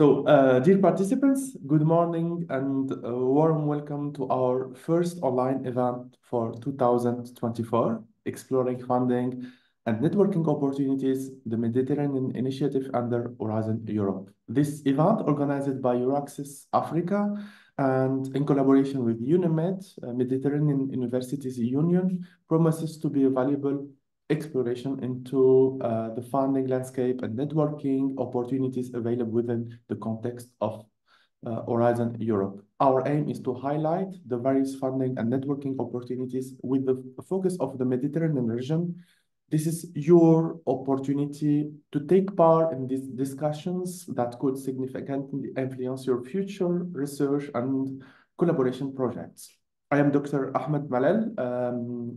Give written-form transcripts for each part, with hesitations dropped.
Dear participants, good morning and a warm welcome to our first online event for 2024, Exploring Funding and Networking Opportunities, the Mediterranean Initiative under Horizon Europe. This event, organized by Euraxis Africa and in collaboration with UNIMED, Mediterranean Universities Union, promises to be a valuable exploration into the funding landscape and networking opportunities available within the context of Horizon Europe. Our aim is to highlight the various funding and networking opportunities with the focus of the Mediterranean region. This is your opportunity to take part in these discussions that could significantly influence your future research and collaboration projects. I am Dr. Ahmed Malal,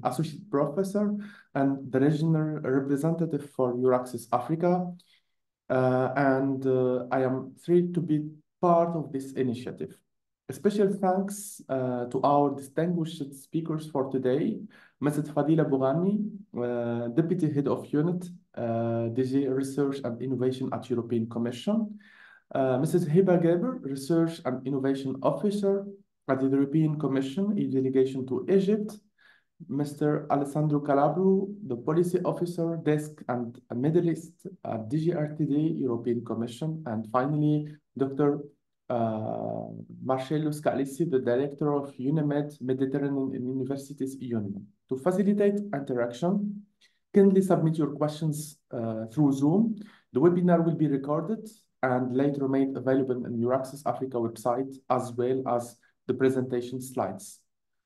Associate Professor and the Regional Representative for Euraxis Africa. I am thrilled to be part of this initiative. A special thanks to our distinguished speakers for today, Mrs. Fadila Boughani, Deputy Head of Unit, DG Research and Innovation at European Commission, Mrs. Hiba Geber, Research and Innovation Officer at the European Commission in delegation to Egypt, Mr. Alessandro Calabro, the Policy Officer, Desk and Middle East at DGRTD, European Commission, and finally, Dr. Marcello Scalisi, the Director of UNIMED Mediterranean Universities Union. To facilitate interaction, kindly submit your questions through Zoom. The webinar will be recorded and later made available on Euraxis Africa website as well as the presentation slides.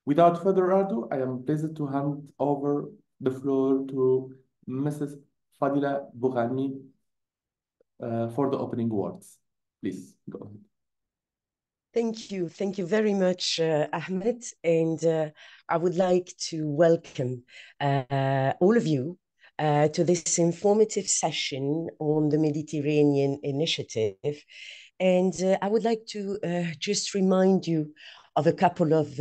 Without further ado, I am pleased to hand over the floor to Mrs. Fadila Boughani for the opening words. Please go ahead. Thank you. Thank you very much, Ahmed. And I would like to welcome all of you to this informative session on the Mediterranean Initiative. And I would like to just remind you of a couple of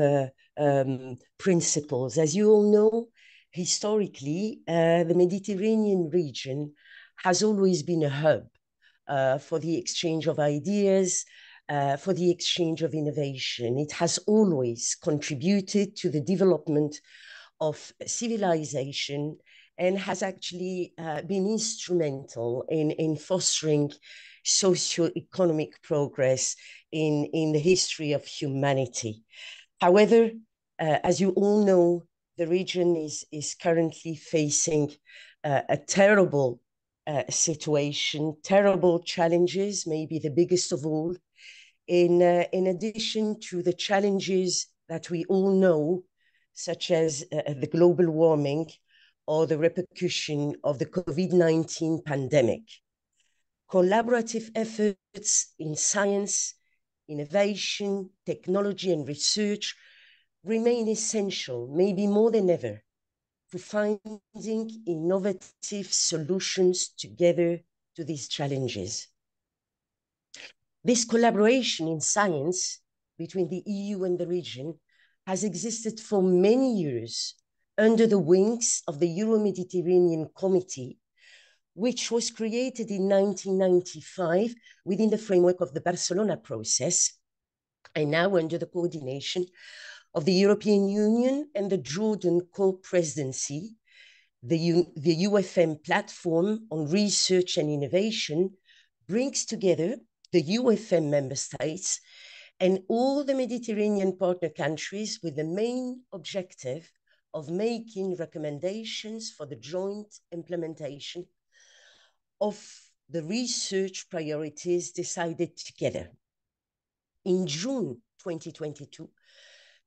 principles. As you all know, historically, the Mediterranean region has always been a hub for the exchange of ideas, for the exchange of innovation. It has always contributed to the development of civilization and has actually been instrumental in fostering socio-economic progress in the history of humanity. However, as you all know, the region is currently facing a terrible situation, terrible challenges, maybe the biggest of all, in addition to the challenges that we all know, such as the global warming or the repercussion of the COVID-19 pandemic. Collaborative efforts in science, innovation, technology, and research remain essential, maybe more than ever, to finding innovative solutions together to these challenges. This collaboration in science between the EU and the region has existed for many years under the wings of the Euro-Mediterranean Committee, which was created in 1995 within the framework of the Barcelona process, and now under the coordination of the European Union and the Jordan co-presidency. The UFM platform on research and innovation brings together the UFM member states and all the Mediterranean partner countries with the main objective of making recommendations for the joint implementation of the research priorities decided together. In June 2022,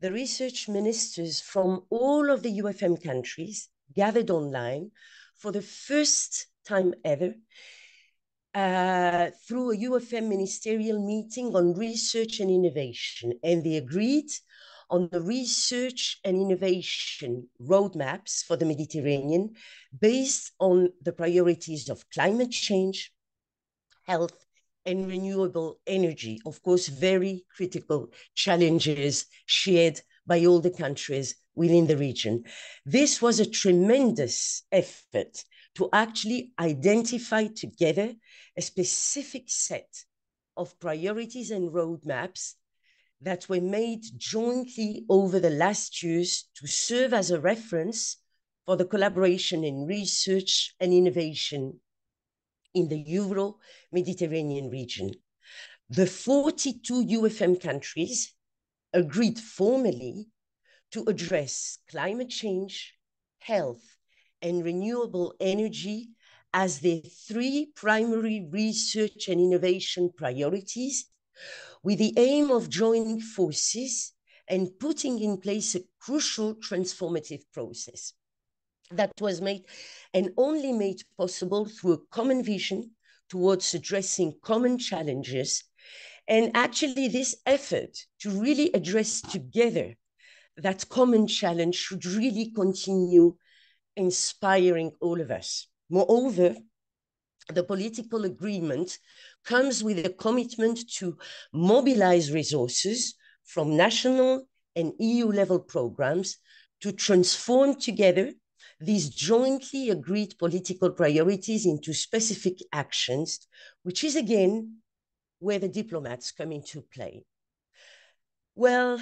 the research ministers from all of the UFM countries gathered online for the first time ever through a UFM ministerial meeting on research and innovation, and they agreed on the research and innovation roadmaps for the Mediterranean based on the priorities of climate change, health, and renewable energy. Of course, very critical challenges shared by all the countries within the region. This was a tremendous effort to actually identify together a specific set of priorities and roadmaps that were made jointly over the last years to serve as a reference for the collaboration in research and innovation in the Euro-Mediterranean region. The 42 UFM countries agreed formally to address climate change, health, and renewable energy as their three primary research and innovation priorities, with the aim of joining forces and putting in place a crucial transformative process that was made and only made possible through a common vision towards addressing common challenges. And actually, this effort to really address together that common challenge should really continue inspiring all of us. Moreover, the political agreement comes with a commitment to mobilize resources from national and EU level programs to transform together these jointly agreed political priorities into specific actions, which is again where the diplomats come into play. Well,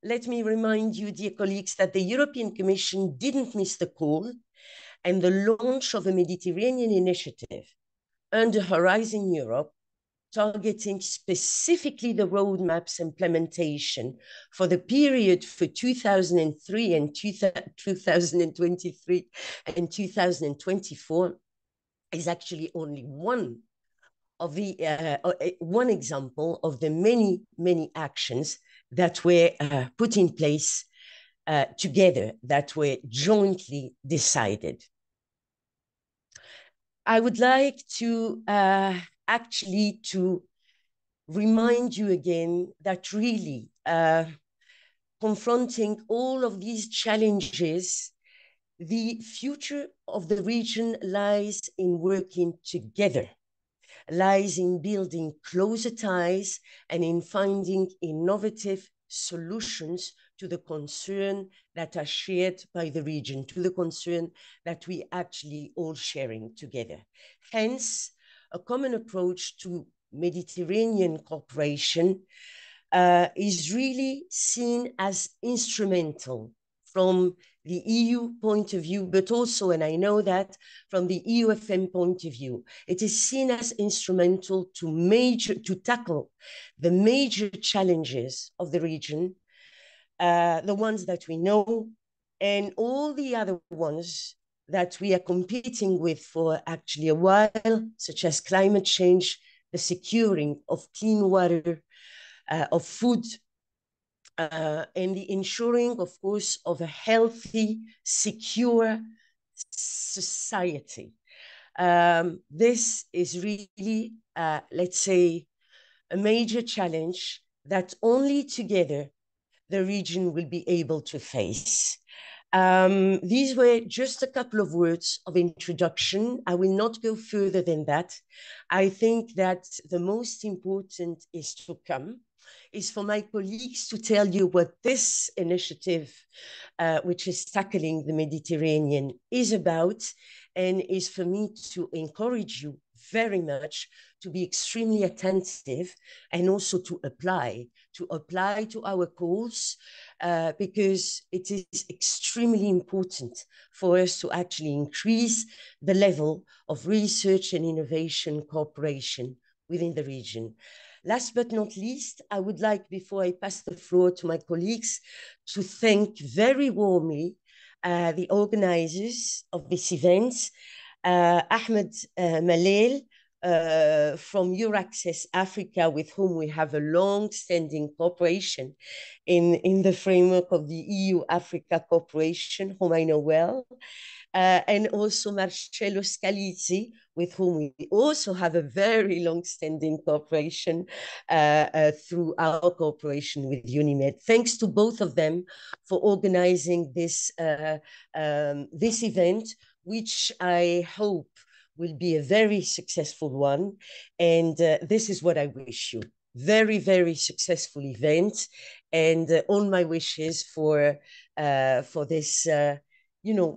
let me remind you, dear colleagues, that the European Commission didn't miss the call, and the launch of a Mediterranean initiative under Horizon Europe, targeting specifically the roadmap's implementation for the period for 2003 and 2023 and 2024, is actually only one of the one example of the many actions that were put in place together, that were jointly decided. I would like to actually to remind you again that really confronting all of these challenges, the future of the region lies in working together, lies in building closer ties and in finding innovative solutions to the concern that are shared by the region, to the concern that we actually all sharing together. Hence, a common approach to Mediterranean cooperation is really seen as instrumental from the EU point of view, but also, and I know that from the EUFM point of view, it is seen as instrumental to tackle the major challenges of the region, the ones that we know, and all the other ones that we are competing with for actually a while, such as climate change, the securing of clean water, of food, and the ensuring, of course, of a healthy, secure society. This is really, let's say, a major challenge that only together the region will be able to face. These were just a couple of words of introduction. I will not go further than that. I think that the most important is to come, is for my colleagues to tell you what this initiative, which is tackling the Mediterranean, is about, and is for me to encourage you very much to be extremely attentive and also to apply to our calls, because it is extremely important for us to actually increase the level of research and innovation cooperation within the region. Last but not least, I would like, before I pass the floor to my colleagues, to thank very warmly the organizers of this event, Ahmed Malel, from Euraccess Africa, with whom we have a long-standing cooperation in the framework of the EU-Africa cooperation, whom I know well, and also Marcello Scalizzi, with whom we also have a very long-standing cooperation through our cooperation with UNIMED. Thanks to both of them for organizing this event, which I hope will be a very successful one. And this is what I wish you. Very, very successful event, and all my wishes for this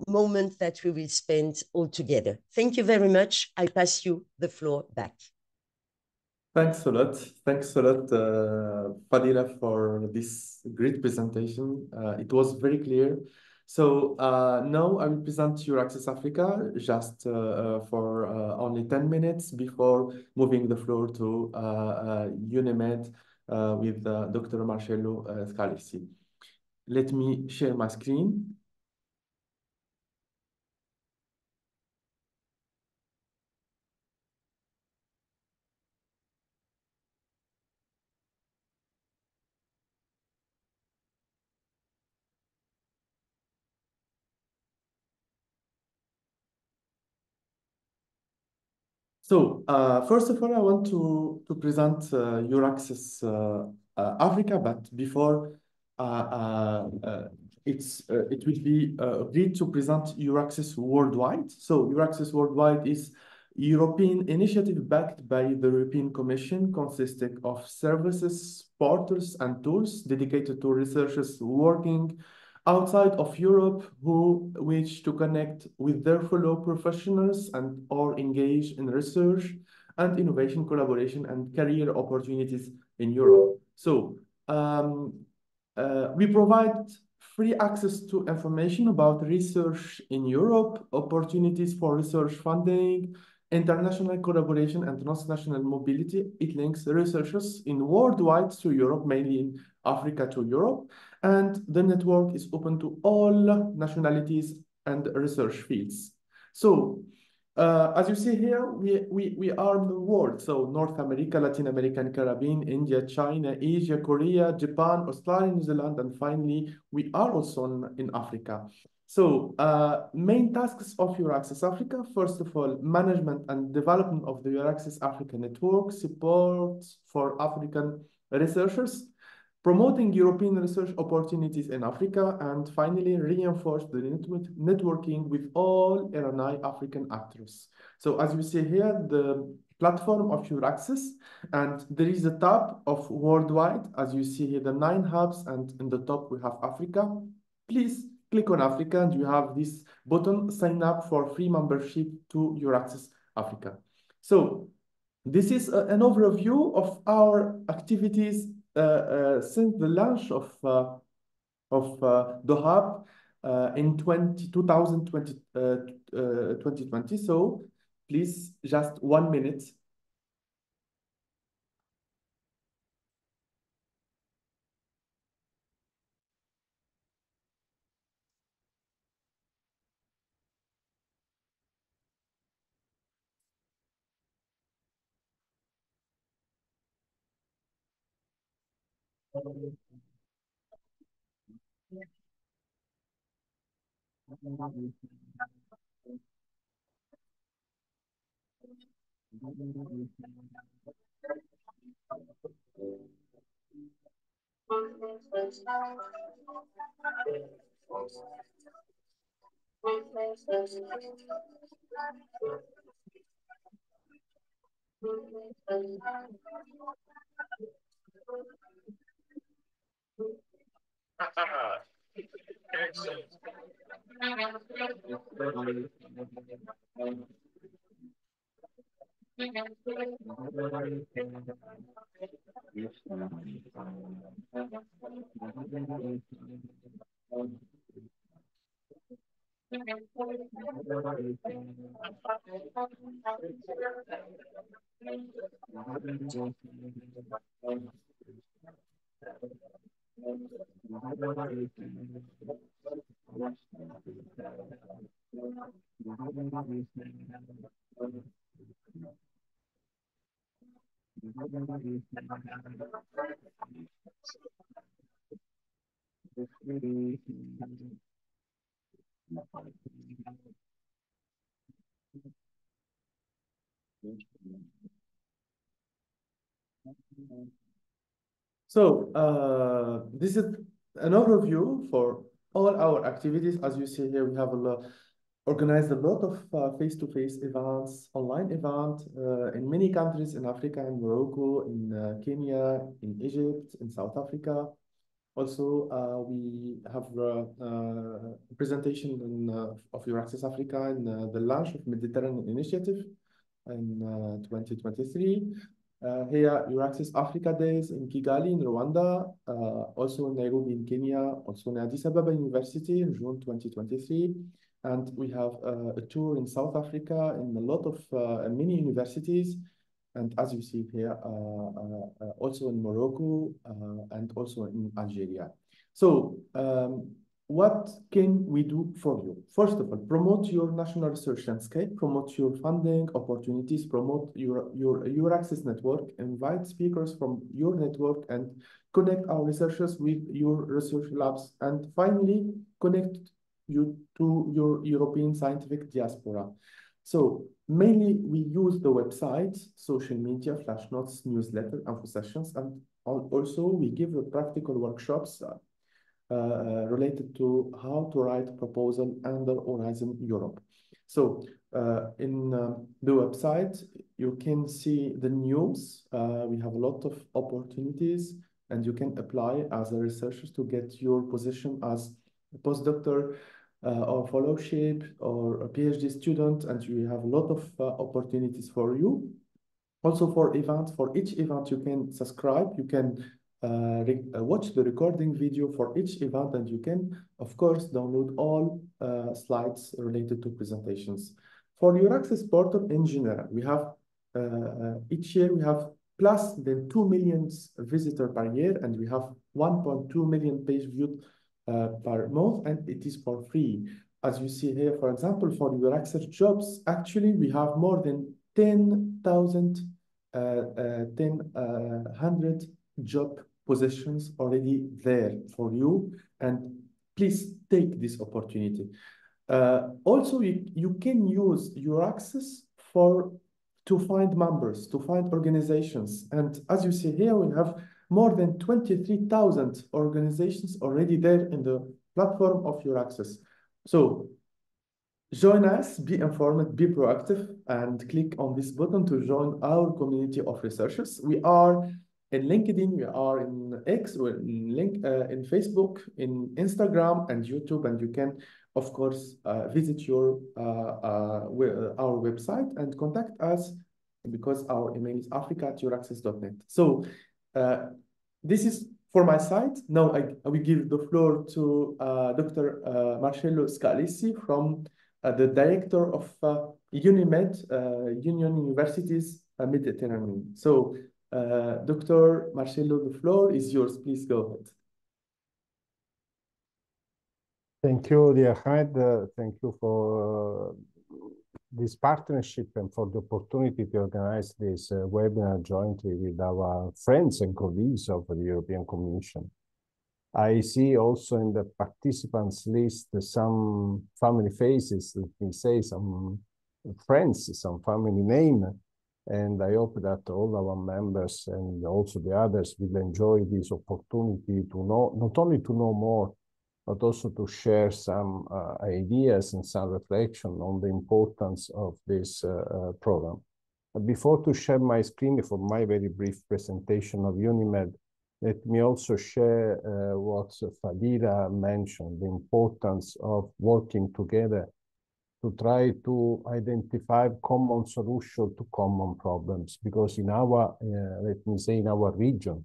moment that we will spend all together. Thank you very much. I pass you the floor back. Thanks a lot. Thanks a lot, Fadila, for this great presentation. It was very clear. So now I will present Euraccess Africa just for only 10 minutes before moving the floor to UNIMED with Dr. Marcello Scalisi. Let me share my screen. So, first of all, I want to present Euraccess Africa, but before it will be great to present Euraccess Worldwide. So, Euraccess Worldwide is European initiative backed by the European Commission, consisting of services, portals, and tools dedicated to researchers working outside of Europe who wish to connect with their fellow professionals and or engage in research and innovation collaboration and career opportunities in Europe. So we provide free access to information about research in Europe, opportunities for research funding, international collaboration and transnational mobility. It links researchers in worldwide to Europe, mainly in Africa to Europe, and the network is open to all nationalities and research fields. So as you see here, we are in the world. So North America, Latin America, and Caribbean, India, China, Asia, Korea, Japan, Australia, New Zealand, and finally, we are also in Africa. So main tasks of Euraccess Africa, first of all, management and development of the Euraccess Africa network, support for African researchers, promoting European research opportunities in Africa, and finally reinforce the networking with all RNI African actors. So as you see here, the platform of Euraccess, and there is a tab of worldwide, as you see here, the 9 hubs, and in the top we have Africa. Please click on Africa, and you have this button, sign up for free membership to Euraccess Africa. So this is an overview of our activities since the launch of the hub in 2020. So please, just 1 minute. So this is an overview for all our activities. As you see here, we have organized a lot of face-to-face events, online events in many countries in Africa, in Morocco, in Kenya, in Egypt, in South Africa. Also, we have a presentation of Euraccess Africa in the launch of Mediterranean Initiative in 2023. Here, Euraccess Africa Days in Kigali, in Rwanda, also in Nairobi in Kenya, also in Addis Ababa University in June 2023. And we have a tour in South Africa in a lot of many universities. And as you see here, also in Morocco and also in Algeria. So what can we do for you? First of all, promote your national research landscape, promote your funding opportunities, promote your Euraccess network, invite speakers from your network, and connect our researchers with your research labs. And finally, connect you to your European scientific diaspora. So mainly we use the website, social media, flash notes, newsletter, info sessions, and also we give practical workshops related to how to write a proposal under Horizon Europe. So in the website, you can see the news. We have a lot of opportunities, and you can apply as a researcher to get your position as a postdoctor or fellowship or a PhD student, and we have a lot of opportunities for you. Also for events, for each event you can subscribe, you can watch the recording video for each event, and you can, of course, download all slides related to presentations. For Euraccess portal in general, we have each year we have plus than 2 million visitors per year, and we have 1.2 million page viewed per month, and it is for free. As you see here, for example, for Euraccess jobs, actually we have more than 10,000 100 job positions already there for you, and please take this opportunity. Also, you can use Euraccess to find members, to find organizations. And as you see here, we have more than 23,000 organizations already there in the platform of Euraccess. So join us, be informed, be proactive, and click on this button to join our community of researchers. We are in LinkedIn, we are in X, we're in Facebook, in Instagram and YouTube, and you can, of course, visit our website and contact us because our email is africa@euraccess.net. So this is for my side. Now I will give the floor to Dr. Marcello Scalisi from the director of UNIMED, Union Universities Mediterranean. So, Dr. Marcello, the floor is yours. Please go ahead. Thank you, dear Ahmed. Thank you for this partnership and for the opportunity to organize this webinar jointly with our friends and colleagues of the European Commission. I see also in the participants list some family faces, let me say, some friends, some family name, and I hope that all our members and also the others will enjoy this opportunity to know, not only to know more, but also to share some ideas and some reflection on the importance of this program. Before to share my screen for my very brief presentation of UNIMED, let me also share what Fadila mentioned, the importance of working together to try to identify common solutions to common problems. Because in our, let me say, in our region,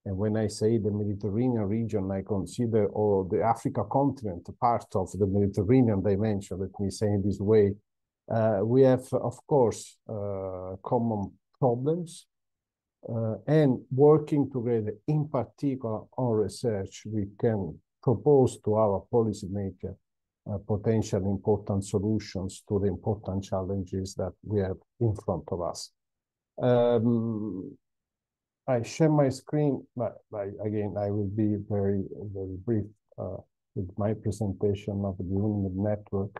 and when I say the Mediterranean region, I consider all the Africa continent part of the Mediterranean dimension, let me say in this way. We have, of course, common problems, and working together, in particular on research, we can propose to our policymaker potential important solutions to the important challenges that we have in front of us. I share my screen, but again, I will be very, very brief with my presentation of the UNIMED network.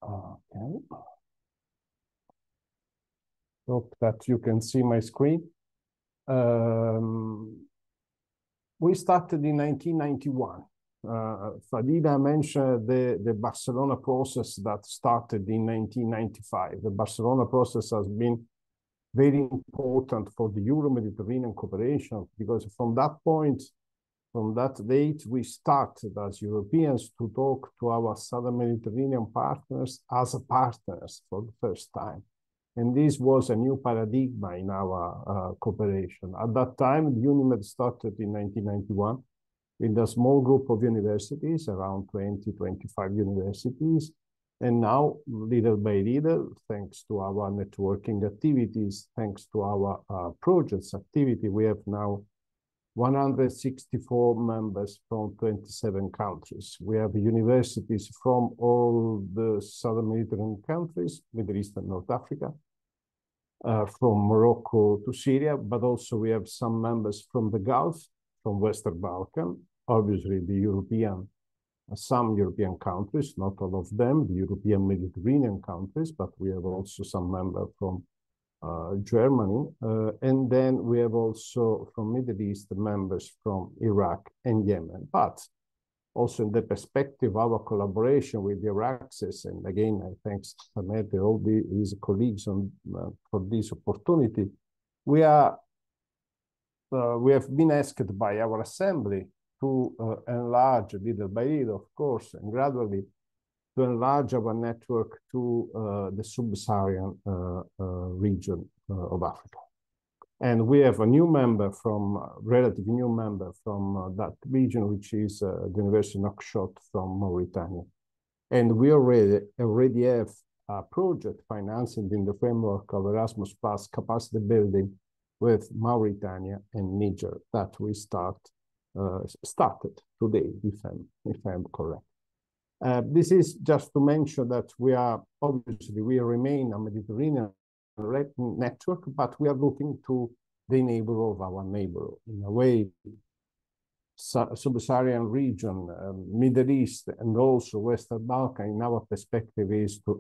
Okay. Hope that you can see my screen. We started in 1991. Fadila mentioned the Barcelona process that started in 1995. The Barcelona process has been very important for the Euro-Mediterranean cooperation because from that point, from that date, we started as Europeans to talk to our Southern Mediterranean partners as partners for the first time. And this was a new paradigm in our cooperation. At that time, UNIMED started in 1991 with a small group of universities, around 20, 25 universities. And now, little by little, thanks to our networking activities, thanks to our projects activity, we have now 164 members from 27 countries. We have universities from all the Southern Mediterranean countries, Middle East and North Africa, from Morocco to Syria, but also we have some members from the Gulf, from Western Balkan, obviously the European, some European countries, not all of them, the European Mediterranean countries, but we have also some members from Germany, and then we have also from Middle East members from Iraq and Yemen. But also in the perspective of our collaboration with the Araxes, and again, I thank Samete, all his colleagues for this opportunity. We have been asked by our assembly to enlarge little by little, of course, and gradually to enlarge our network to the sub-Saharan region of Africa. And we have a new member relatively new member from that region, which is the University of Nouakchott from Mauritania. And we already have a project financing in the framework of Erasmus Plus capacity building with Mauritania and Niger that we started today, if I'm correct. This is just to mention that we remain a Mediterranean network, but we are looking to the neighbor of our neighbor. In a way, sub-Saharan region, Middle East, and also Western Balkan, in our perspective, is to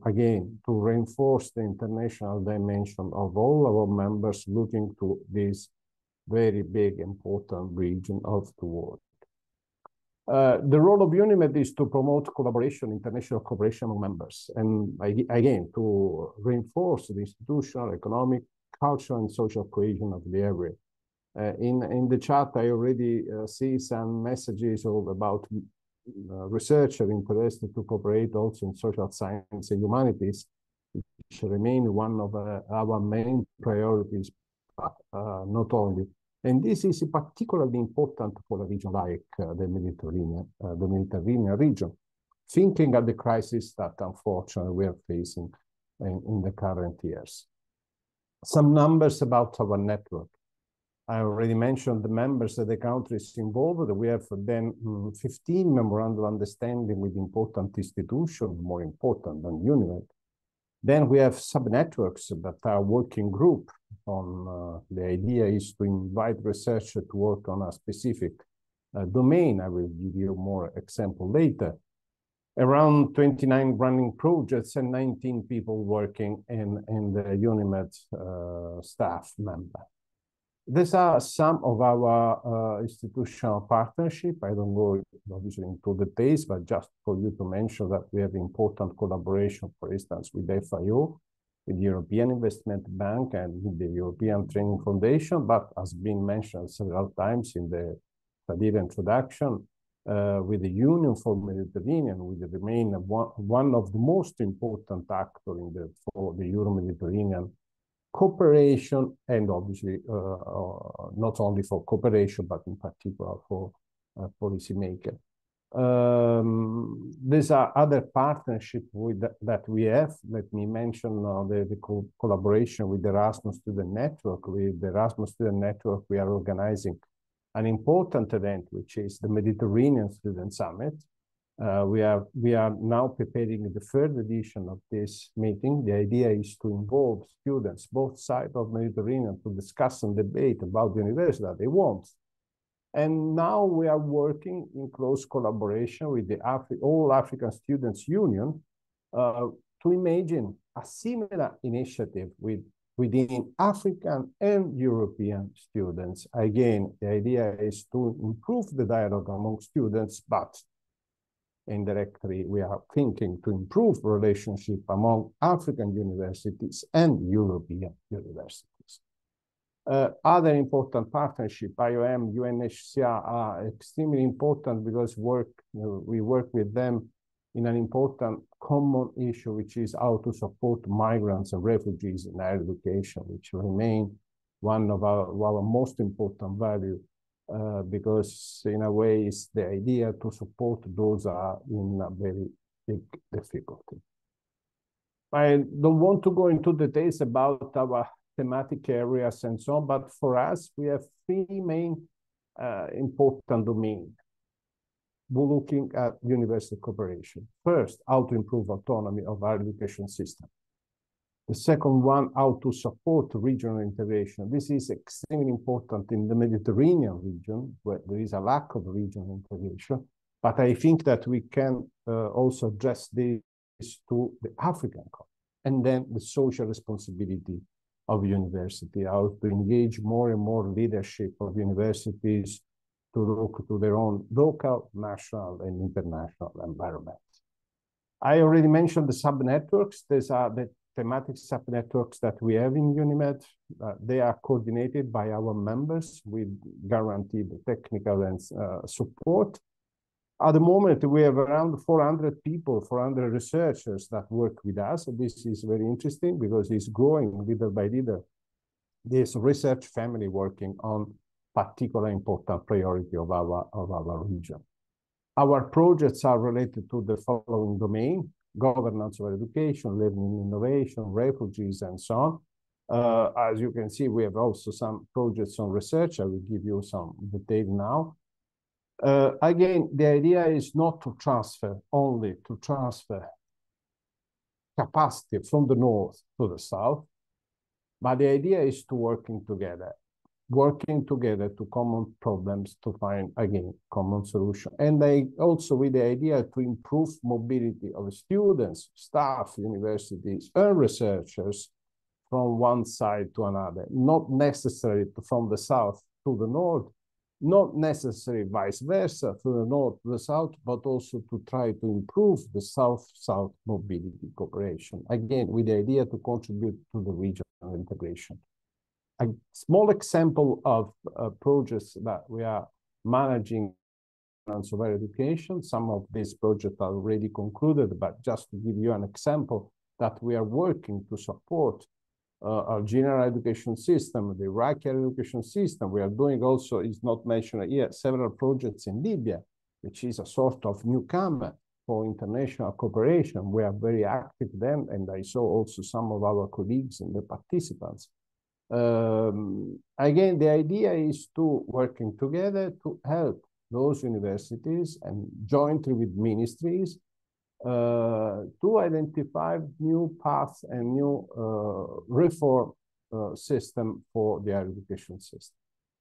reinforce the international dimension of all our members looking to this very big, important region of the world. The role of UNIMED is to promote collaboration, international cooperation among members, and again, to reinforce the institutional, economic, cultural, and social cohesion of the area. In the chat, I already see some messages about researchers interested to cooperate also in social science and humanities, which remain one of our main priorities, not only. And this is particularly important for a region like the Mediterranean region, thinking of the crisis that unfortunately we are facing in the current years. Some numbers about our network. I already mentioned the members of the countries involved. We have then 15 memorandum of understanding with important institutions, more important than UNIMED. Then we have sub-networks that are working group on, the idea is to invite researchers to work on a specific domain. I will give you more example later. Around 29 running projects and 19 people working in the UNIMED staff member. These are some of our institutional partnership. I don't go obviously into details, but just for you to mention that we have important collaboration, for instance, with FIO, with the European Investment Bank and with the European Training Foundation, but as been mentioned several times in the Qadir introduction, with the Union for Mediterranean, we remain one of the most important actors for the Euro-Mediterranean cooperation, and obviously not only for cooperation, but in particular for policymaker. These are other partnerships that we have. Let me mention the collaboration with the Erasmus Student Network. With the Erasmus Student Network, we are organizing an important event, which is the Mediterranean Student Summit. We are now preparing the third edition of this meeting. The idea is to involve students, both sides of Mediterranean, to discuss and debate about the university that they want. And now we are working in close collaboration with the All African Students Union to imagine a similar initiative within African and European students. Again, the idea is to improve the dialogue among students, but indirectly, we are thinking to improve relationship among African universities and European universities. Other important partnership, IOM, UNHCR, are extremely important because we work with them in an important common issue, which is how to support migrants and refugees in higher education, which remain one of our most important values, because in a way it's the idea to support those are in a very big difficulty. I don't want to go into details about our thematic areas and so on, but for us, we have three main important domains. We're looking at university cooperation. First, how to improve autonomy of our education system. The second one, how to support regional integration. This is extremely important in the Mediterranean region, where there is a lack of regional integration. But I think that we can also address this to the African continent. And then the social responsibility of university, how to engage more and more leadership of universities to look to their own local, national, and international environment. I already mentioned the sub-networks. These are the thematic sub-networks that we have in UNIMED. They are coordinated by our members with guaranteed technical and support. At the moment, we have around 400 people, 400 researchers that work with us. This is very interesting because it's growing little by little. This research family working on particular important priority of our region. Our projects are related to the following domain: governance of education, learning innovation, refugees, and so on. As you can see, we have also some projects on research. I will give you some detail now. Again, the idea is not to transfer capacity from the north to the south, but the idea is to working together to common problems to find, again, common solution. And also with the idea to improve mobility of students, staff, universities, and researchers from one side to another, not necessarily from the south to the north, not necessarily vice versa, from the north to the south, but also to try to improve the south-south mobility cooperation, again, with the idea to contribute to the regional integration. A small example of projects that we are managing in higher education. Some of these projects are already concluded, but just to give you an example that we are working to support our general education system, the Iraqi education system. We are doing also, is not mentioned here, several projects in Libya, which is a sort of newcomer for international cooperation. We are very active then, and I saw also some of our colleagues and the participants. Again, the idea is to working together to help those universities and jointly with ministries to identify new paths and new reform system for the higher education system.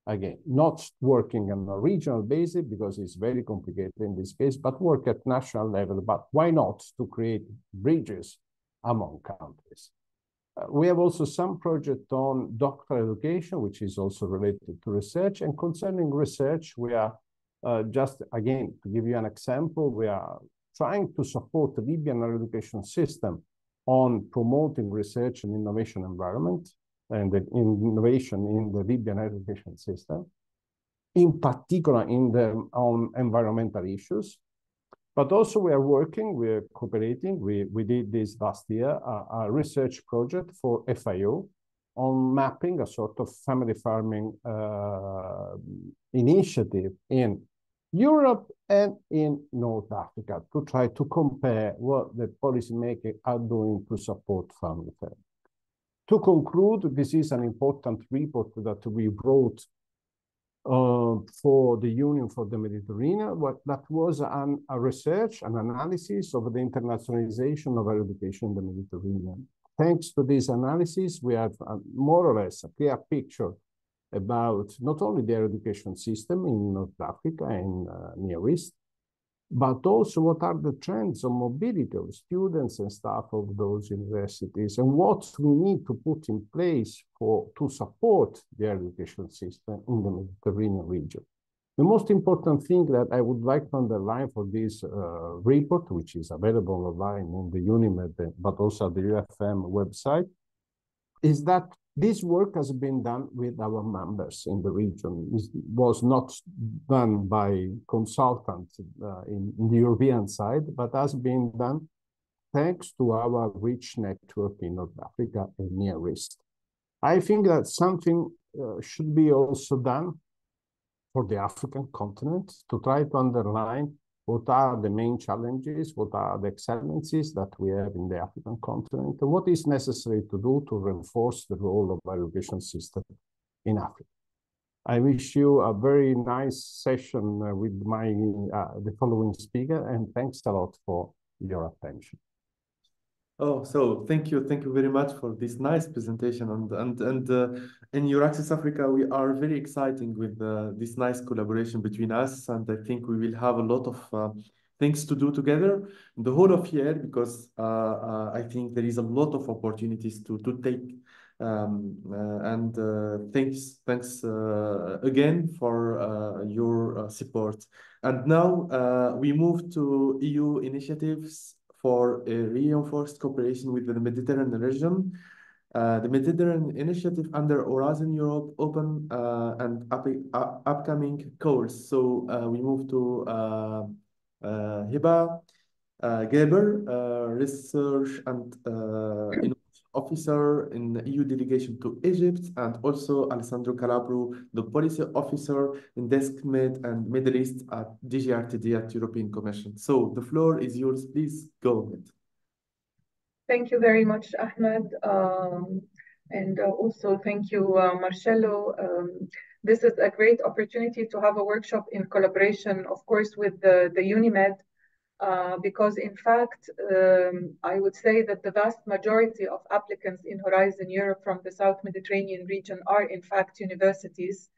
Again, not working on a regional basis because it's very complicated in this case, but work at national level. But why not to create bridges among countries? We have also some project on doctoral education, which is also related to research. And concerning research, we are just, again, to give you an example, we are trying to support the Libyan education system on promoting research and innovation environment and the innovation in the Libyan education system, in particular on environmental issues. But also we are working, we are cooperating, we did this last year, a research project for FIO on mapping a sort of family farming initiative in Europe and in North Africa to try to compare what the policymakers are doing to support family farming. To conclude, this is an important report that we wrote for the Union for the Mediterranean. That was a research, an analysis of the internationalization of higher education in the Mediterranean. Thanks to this analysis, we have more or less a clear picture about not only the higher education system in North Africa and Near East, but also what are the trends of mobility of students and staff of those universities and what we need to put in place to support the higher education system in the Mediterranean region. The most important thing that I would like to underline for this report, which is available online on the UNIMED, but also at the UFM website, is that This work has been done with our members in the region. It was not done by consultants in the European side, but has been done thanks to our rich network in North Africa and Near East. I think that something should be also done for the African continent to try to underline what are the main challenges, what are the excellencies that we have in the African continent, and what is necessary to do to reinforce the role of our education system in Africa. I wish you a very nice session with the following speaker, and thanks a lot for your attention. Oh, so thank you very much for this nice presentation. And in Euraxis Africa, we are very exciting with this nice collaboration between us, and I think we will have a lot of things to do together in the whole of year, because I think there is a lot of opportunities to take. Thanks again for your support. And now we move to EU initiatives for a reinforced cooperation with the Mediterranean region. The Mediterranean Initiative under Horizon Europe open and upcoming calls. So we move to Hiba Geber, Research and Innovation Officer in the EU delegation to Egypt, and also Alessandro Calabro, the Policy Officer in Desk Med and Middle East at DGRTD at European Commission. So the floor is yours, please go ahead. Thank you very much, Ahmed. And also thank you, Marcello. This is a great opportunity to have a workshop in collaboration, of course, with the UNIMED, because in fact, I would say that the vast majority of applicants in Horizon Europe from the South Mediterranean region are in fact universities.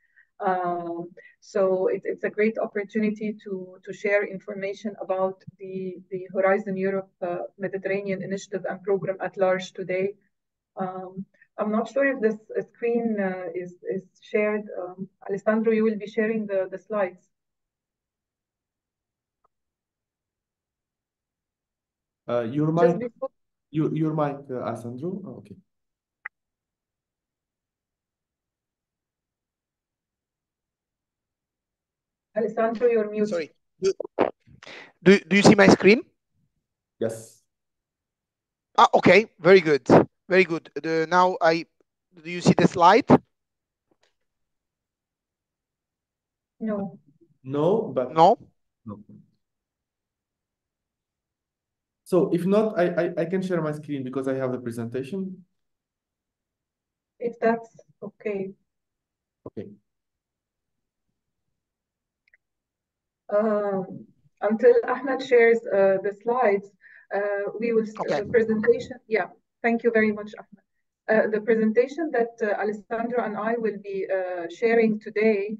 So it's a great opportunity to share information about the Horizon Europe Mediterranean Initiative and program at large today. I'm not sure if this screen is shared. Alessandro, you will be sharing the slides. Your mic, Alessandro. Oh, okay. Alessandro, you're muted. Sorry. Do you see my screen? Yes. Okay. Very good. Very good. Now do you see the slide? No. No, but no. So if not, I can share my screen because I have the presentation. If that's okay. Okay. Until Ahmed shares the slides, we will Okay. the presentation. Yeah, thank you very much, Ahmed. The presentation that Alessandro and I will be sharing today,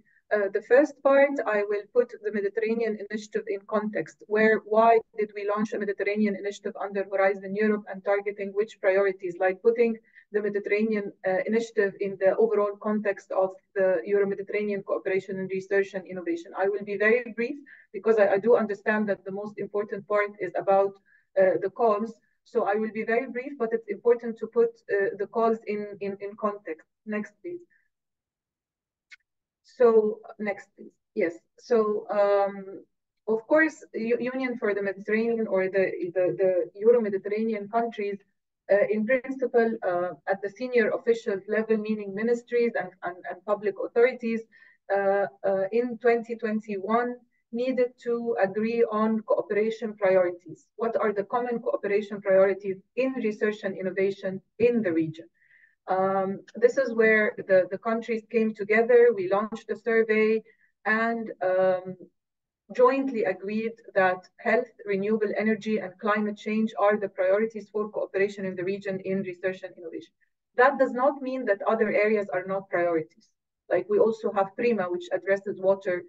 the first part, I will put the Mediterranean Initiative in context. Why did we launch a Mediterranean Initiative under Horizon Europe and targeting which priorities, like putting the Mediterranean Initiative in the overall context of the Euro-Mediterranean cooperation in research and innovation. I will be very brief because I do understand that the most important part is about the calls. So I will be very brief, but it's important to put the calls in context. Next, please. So next, please. Yes. So of course, Union for the Mediterranean or the Euro-Mediterranean countries, in principle, at the senior official level, meaning ministries and public authorities, in 2021 needed to agree on cooperation priorities. What are the common cooperation priorities in research and innovation in the region? This is where the countries came together. We launched a survey and jointly agreed that health, renewable energy, and climate change are the priorities for cooperation in the region in research and innovation. That does not mean that other areas are not priorities. Like we also have PRIMA, which addresses water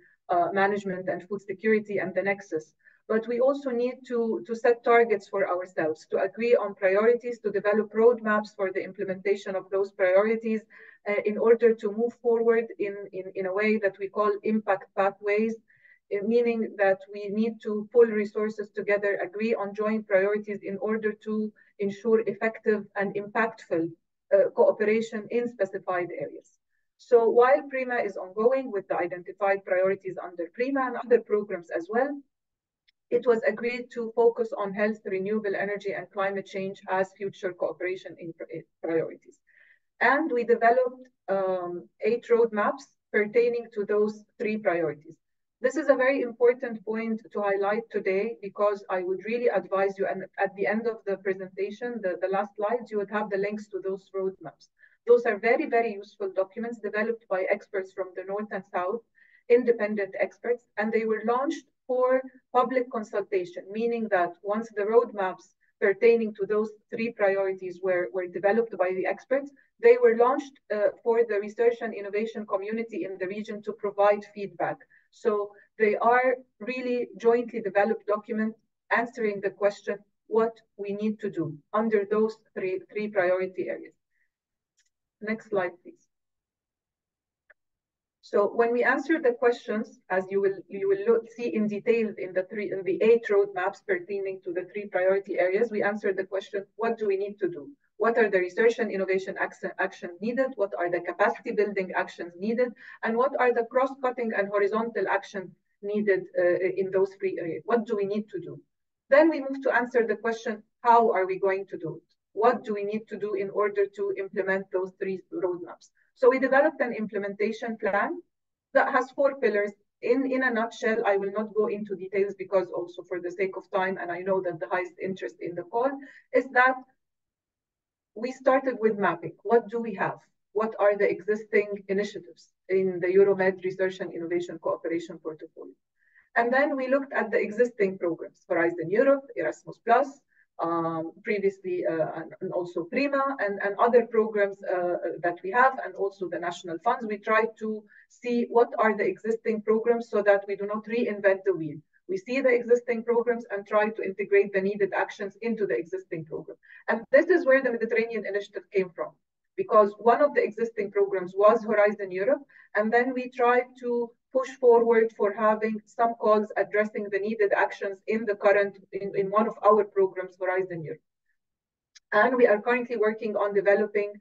management and food security and the nexus. But we also need to set targets for ourselves, to agree on priorities, to develop roadmaps for the implementation of those priorities in order to move forward in a way that we call impact pathways, meaning that we need to pull resources together, agree on joint priorities in order to ensure effective and impactful cooperation in specified areas. So while PRIMA is ongoing with the identified priorities under PRIMA and other programs as well, it was agreed to focus on health, renewable energy, and climate change as future cooperation priorities. And we developed 8 roadmaps pertaining to those 3 priorities. This is a very important point to highlight today, because I would really advise you, and at the end of the presentation, the last slides, you would have the links to those roadmaps. Those are very, very useful documents developed by experts from the North and South, independent experts, and they were launched for public consultation, meaning that once the roadmaps pertaining to those 3 priorities were developed by the experts, they were launched for the research and innovation community in the region to provide feedback. So they are really jointly developed documents answering the question, what we need to do under those three priority areas. Next slide, please. So when we answer the questions, as you will see in detail in the 8 roadmaps pertaining to the 3 priority areas, we answered the question, what do we need to do? What are the research and innovation actions needed? What are the capacity building actions needed? And what are the cross-cutting and horizontal actions needed in those 3 areas? What do we need to do? Then we move to answer the question, how are we going to do it? What do we need to do in order to implement those 3 roadmaps? So we developed an implementation plan that has 4 pillars. In a nutshell, I will not go into details because also for the sake of time, and I know that the highest interest in the call, is that we started with mapping. What do we have? What are the existing initiatives in the Euromed Research and Innovation Cooperation Portfolio? And then we looked at the existing programs, Horizon Europe, Erasmus+, previously and also PRIMA and other programs that we have, and also the national funds. We tried to see what are the existing programs so that we do not reinvent the wheel. We see the existing programs and try to integrate the needed actions into the existing program. And this is where the Mediterranean Initiative came from, because one of the existing programs was Horizon Europe, and then we tried to push forward for having some calls addressing the needed actions in the current, in one of our programs, Horizon Europe. And we are currently working on developing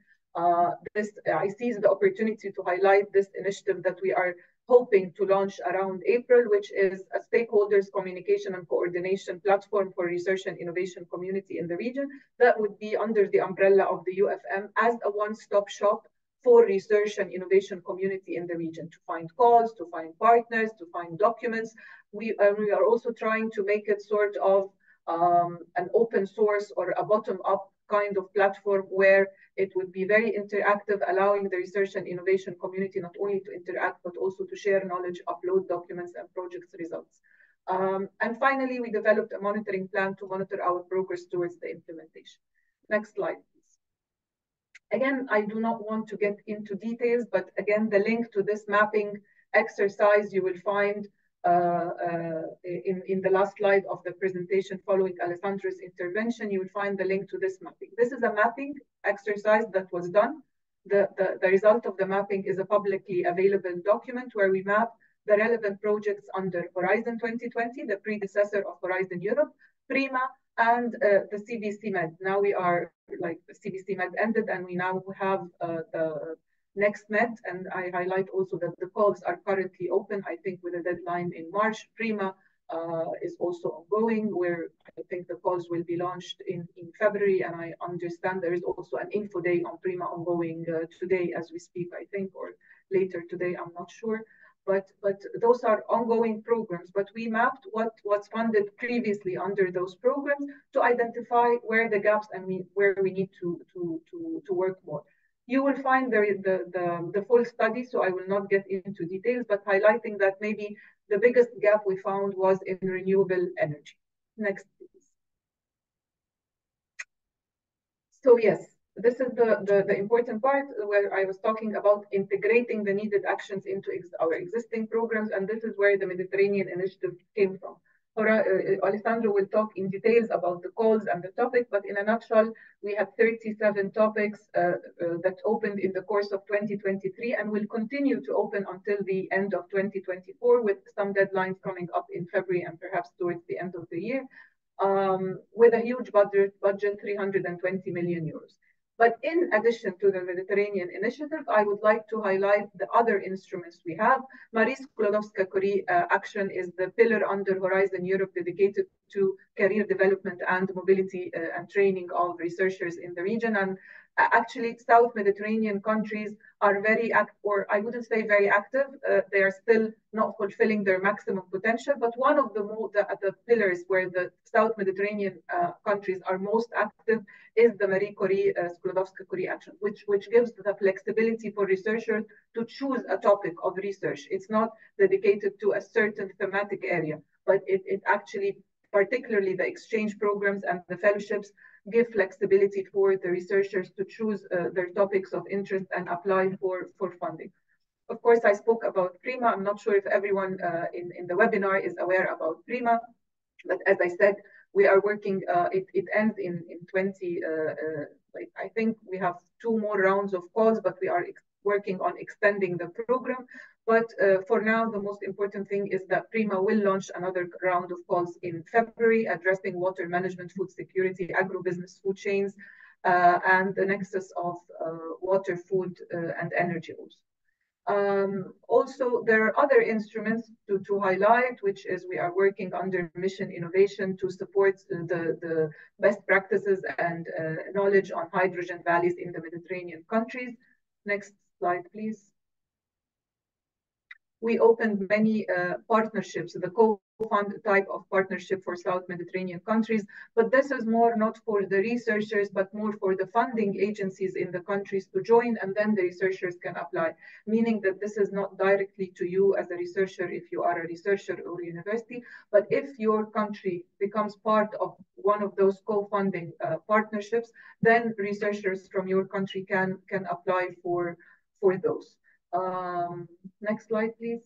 this. I seize the opportunity to highlight this initiative that we are hoping to launch around April, which is a stakeholders communication and coordination platform for research and innovation community in the region that would be under the umbrella of the UFM as a one-stop shop for research and innovation community in the region, to find calls, to find partners, to find documents. We are also trying to make it sort of an open source or a bottom-up kind of platform where it would be very interactive, allowing the research and innovation community not only to interact, but also to share knowledge, upload documents and project results. And finally, we developed a monitoring plan to monitor our progress towards the implementation. Next slide, please. Again, I do not want to get into details, but again, the link to this mapping exercise you will find in the last slide of the presentation following Alessandro's intervention. You will find the link to this mapping. This is a mapping exercise that was done. The result of the mapping is a publicly available document where we map the relevant projects under Horizon 2020, the predecessor of Horizon Europe, PRIMA, and the CBC Med. Now we are, like, the CBC Med ended and we now have the Next Med, and I highlight also that the calls are currently open, I think with a deadline in March. PRIMA is also ongoing, where I think the calls will be launched in February, and I understand there is also an info day on PRIMA ongoing today as we speak, I think, or later today, I'm not sure. But those are ongoing programs, but we mapped what was funded previously under those programs to identify where the gaps and where we need to work more. You will find the full study, so I will not get into details, but highlighting that maybe the biggest gap we found was in renewable energy. Next, please. So yes, this is the important part where I was talking about integrating the needed actions into our existing programs, and this is where the Mediterranean Initiative came from. Alessandro will talk in details about the calls and the topic, but in a nutshell, we had 37 topics that opened in the course of 2023 and will continue to open until the end of 2024, with some deadlines coming up in February and perhaps towards the end of the year, with a huge budget, 320 million euros. But in addition to the Mediterranean Initiative, I would like to highlight the other instruments we have. Marie Skłodowska-Curie Action is the pillar under Horizon Europe dedicated to career development and mobility and training of researchers in the region. And actually, South Mediterranean countries are very active, or I wouldn't say very active. They are still not fulfilling their maximum potential. But one of the pillars where the South Mediterranean countries are most active is the Marie Skłodowska-Curie Action, which gives the flexibility for researchers to choose a topic of research. It's not dedicated to a certain thematic area, but it actually, particularly the exchange programs and the fellowships, give flexibility for the researchers to choose their topics of interest and apply for funding. Of course, I spoke about PRIMA. I'm not sure if everyone in the webinar is aware about PRIMA, but as I said, we are working, it ends in 20, I think we have 2 more rounds of calls, but we are working on extending the program. But for now, the most important thing is that PRIMA will launch another round of calls in February, addressing water management, food security, agribusiness, food chains, and the nexus of water, food, and energy also. Also, there are other instruments to highlight, which is we are working under Mission Innovation to support the best practices and knowledge on hydrogen valleys in the Mediterranean countries. Next slide, please. We opened many partnerships, the co-fund type of partnership for South Mediterranean countries, but this is more not for the researchers, but more for the funding agencies in the countries to join, and then the researchers can apply, meaning that this is not directly to you as a researcher if you are a researcher or a university, but if your country becomes part of one of those co-funding partnerships, then researchers from your country can apply for those. Next slide, please.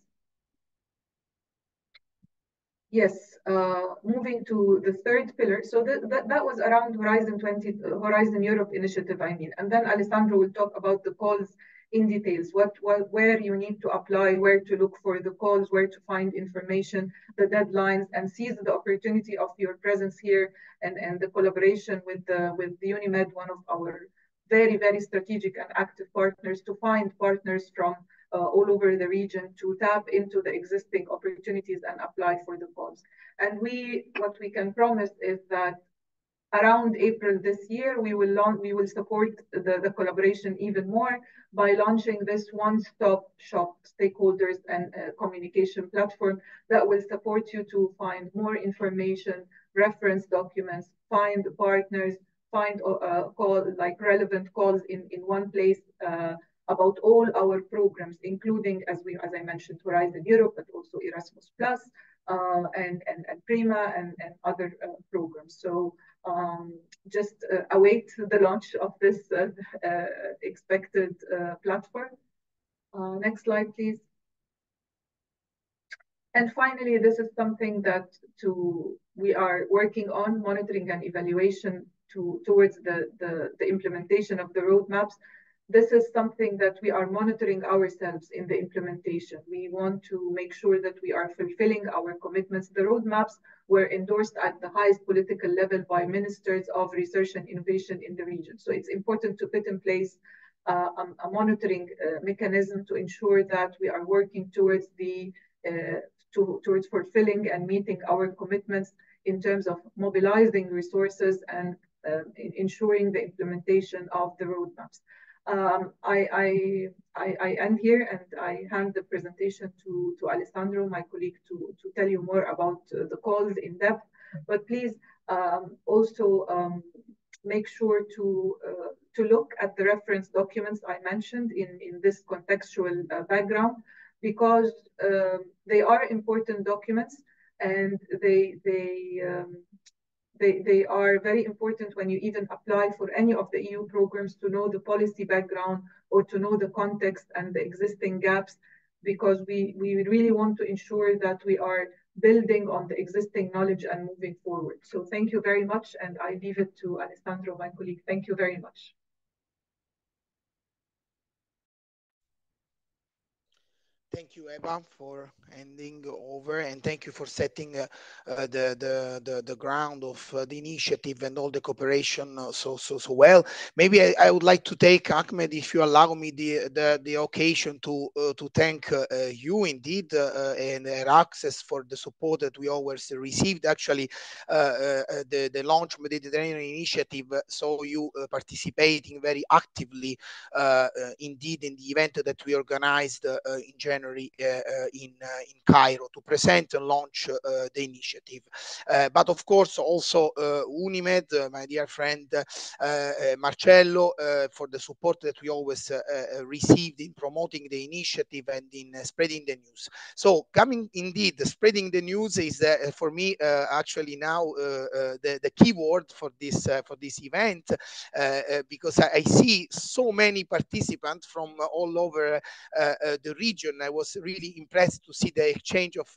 Yes, moving to the third pillar. So that was around Horizon Europe initiative, I mean. And then Alessandro will talk about the calls in details, where you need to apply, where to look for the calls, where to find information, the deadlines, and seize the opportunity of your presence here and the collaboration with UNIMED, one of our very, very strategic and active partners, to find partners from all over the region to tap into the existing opportunities and apply for the calls. And what we can promise is that around April this year, we will support the collaboration even more by launching this one-stop shop stakeholders and communication platform that will support you to find more information, reference documents, find partners, find relevant calls in one place about all our programs, including, as I mentioned, Horizon Europe, but also Erasmus Plus and PRIMA and other programs. So just await the launch of this expected platform. Next slide, please. And finally, this is something that we are working on, monitoring and evaluation towards the implementation of the roadmaps. This is something that we are monitoring ourselves in the implementation. We want to make sure that we are fulfilling our commitments. The roadmaps were endorsed at the highest political level by ministers of research and innovation in the region. So it's important to put in place a monitoring mechanism to ensure that we are working towards towards fulfilling and meeting our commitments in terms of mobilizing resources and ensuring the implementation of the roadmaps. I end here and I hand the presentation to Alessandro, my colleague, to tell you more about the calls in depth. But please also make sure to look at the reference documents I mentioned in this contextual background, because they are important documents and they are very important when you even apply for any of the EU programs, to know the policy background or to know the context and the existing gaps, because we really want to ensure that we are building on the existing knowledge and moving forward. So thank you very much, and I leave it to Alessandro, my colleague. Thank you very much. Thank you, Eva, for handing over, and thank you for setting the ground of the initiative and all the cooperation so well. Maybe I would like to take, Ahmed, if you allow me, the occasion to thank you indeed and Access for the support that we always received. Actually, the launch Mediterranean initiative, so you participating very actively indeed in the event that we organized in January in Cairo to present and launch the initiative. But of course also Unimed, my dear friend Marcello, for the support that we always received in promoting the initiative and in spreading the news. So coming indeed, spreading the news is for me actually now the key word for this event, because I see so many participants from all over the region. I was really impressed to see the exchange of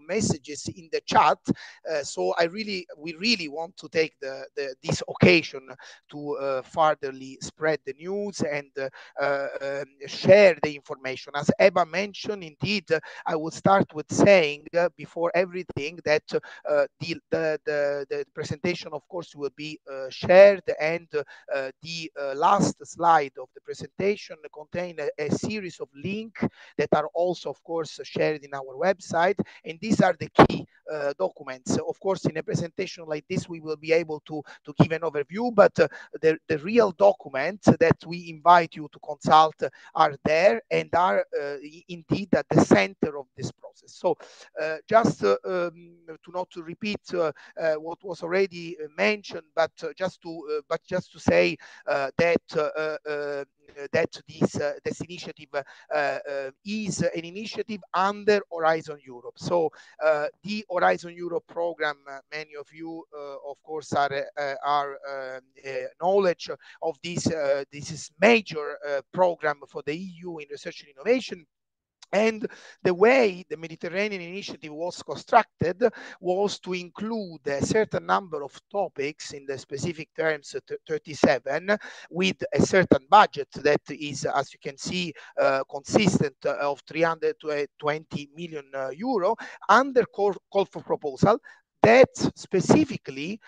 messages in the chat. So we really want to take this occasion to furtherly spread the news and share the information. As Eva mentioned, indeed, I will start with saying before everything that the presentation, of course, will be shared, and the last slide of the presentation contain a series of links that are also, of course, shared in our website, and these are the key documents. Of course, in a presentation like this, we will be able to give an overview, but the real documents that we invite you to consult are there and are indeed at the center of this process. So just to not to repeat what was already mentioned, but just to say that this initiative is an initiative under Horizon Europe. So the Horizon Europe program, many of you, of course, are knowledge of this. This is major program for the EU in research and innovation. And the way the Mediterranean Initiative was constructed was to include a certain number of topics, in the specific terms 37, with a certain budget that is, as you can see, consistent of 320 million euro under call for proposal that specifically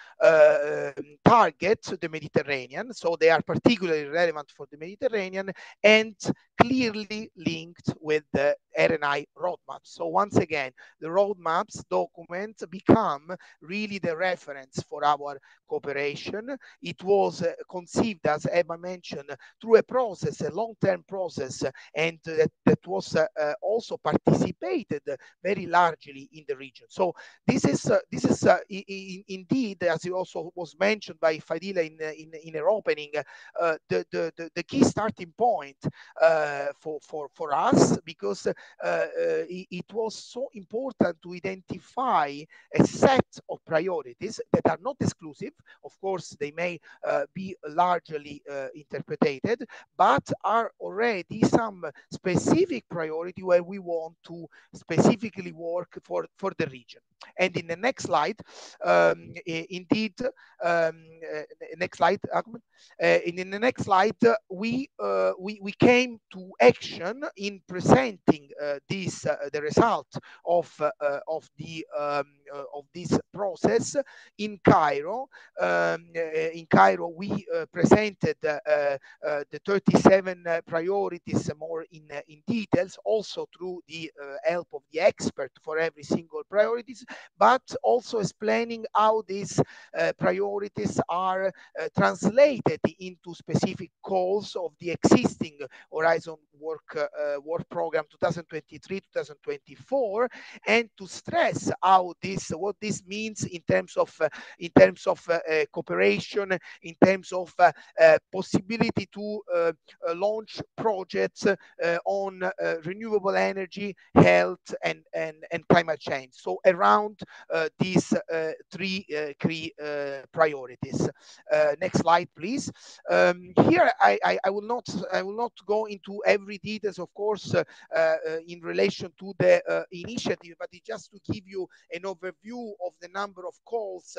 target the Mediterranean. So they are particularly relevant for the Mediterranean and clearly linked with the RNI roadmap. So once again, the roadmaps document become really the reference for our cooperation. It was conceived, as Eva mentioned, through a process, a long-term process, and that was also participated very largely in the region. So this is indeed, as it also was mentioned by Fadila in her opening, the key starting point for us, because it was so important to identify a set of priorities that are not exclusive. Of course, they may be largely interpreted, but are already some specific priority where we want to specifically work for the region. And in the next slide, indeed, next slide, Ahmed. In the next slide, we came to action in presenting the result of this process in Cairo. In Cairo, we presented the 37 priorities more in details, also through the help of the expert for every single priorities, but also explaining how these priorities are translated into specific goals of the existing Horizon work program 2023-2024, and to stress how what this means in terms of cooperation, in terms of possibility to launch projects on renewable energy, health, and climate change. So around these three key priorities. Next slide, please. Here, I will not go into every details, of course, in relation to the initiative, but it's just to give you an overview overview of the number of calls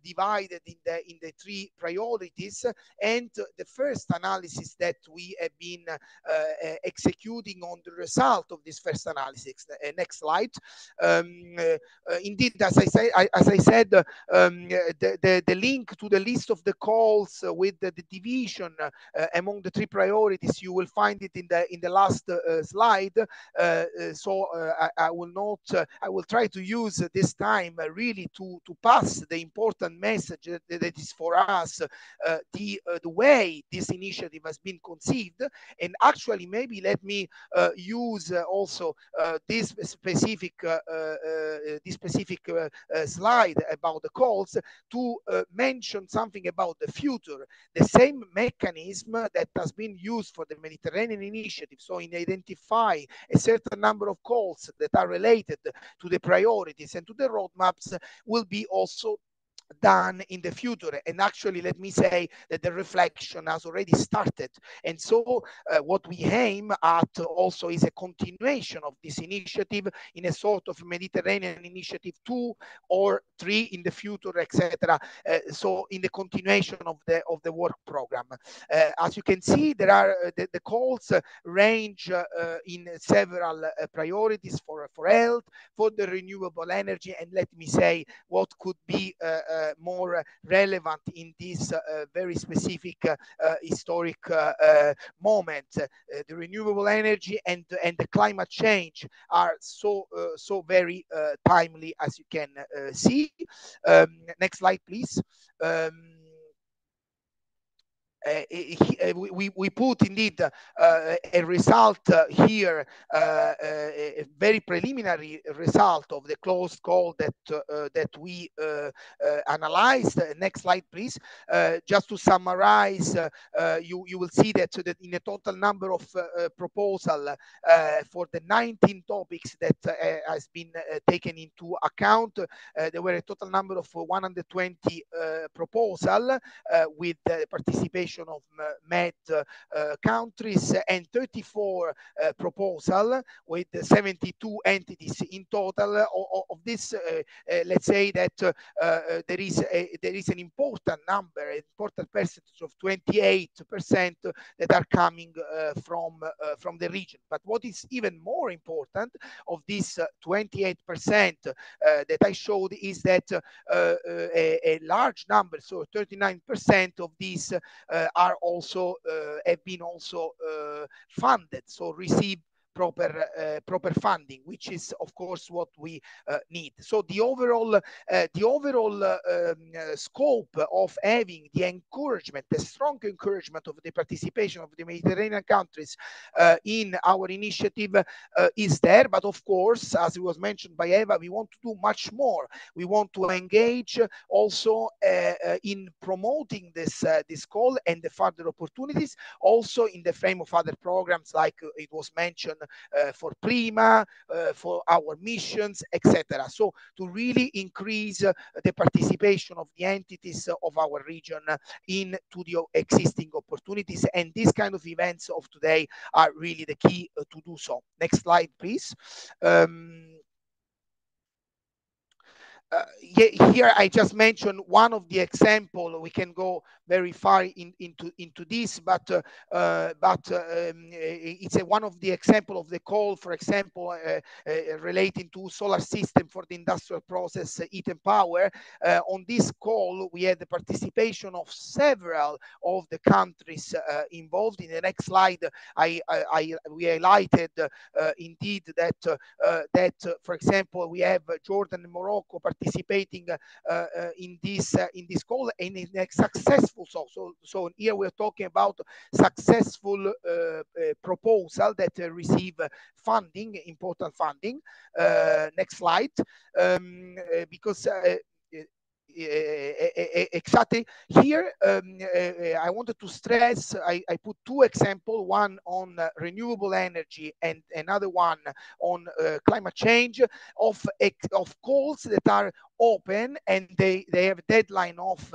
divided in the three priorities, and the first analysis that we have been executing on the result of this first analysis. Next slide. Indeed, as I said, the link to the list of the calls with the division among the three priorities, you will find it in the last slide. So I will try to use this time really to pass the important message that is for us the way this initiative has been conceived. And actually, maybe let me use also this specific slide about the calls to mention something about the future. The same mechanism that has been used for the Mediterranean Initiative, so in identify a certain number of calls that are related to the priorities and to the roadmaps, will be also done in the future. And actually, let me say that the reflection has already started. And so what we aim at also is a continuation of this initiative in a sort of Mediterranean Initiative 2 or 3 in the future, etc. So in the continuation of the work program. As you can see, there are the calls range in several priorities for health, for the renewable energy, and let me say what could be more relevant in this very specific historic moment. The renewable energy and the climate change are so very timely, as you can see. Next slide, please. We put indeed a result here, a very preliminary result of the closed call that we analyzed. Next slide, please. Just to summarize, you will see that in a total number of proposal for the 19 topics that has been taken into account, there were a total number of 120 proposal with the participation of MED countries, and 34 proposal with 72 entities in total. Of this, let's say that there is an important number, an important percentage of 28% that are coming from the region. But what is even more important of this 28% that I showed is that a large number, so 39% of these are also have been also funded, so receive proper funding, which is of course what we need. So the overall scope of having the encouragement, the strong encouragement of the participation of the Mediterranean countries in our initiative is there. But of course, as it was mentioned by Eva, we want to do much more. We want to engage also in promoting this call and the further opportunities, also in the frame of other programs like it was mentioned for Prima, for our missions, etc. So to really increase the participation of the entities of our region into the existing opportunities, and these kind of events of today are really the key to do so. Next slide, please. Here I just mentioned one of the example. We can go very far into this, but it's one of the example of the call, for example, relating to solar system for the industrial process, heat and power. On this call, we had the participation of several of the countries involved. In the next slide, we highlighted indeed that for example, we have Jordan and Morocco participating in this call, and in a successful so here we're talking about successful proposal that receive funding, important funding. Next slide, because exactly here I wanted to stress, I put two examples, one on renewable energy and another one on climate change, of calls that are open, and they have a deadline of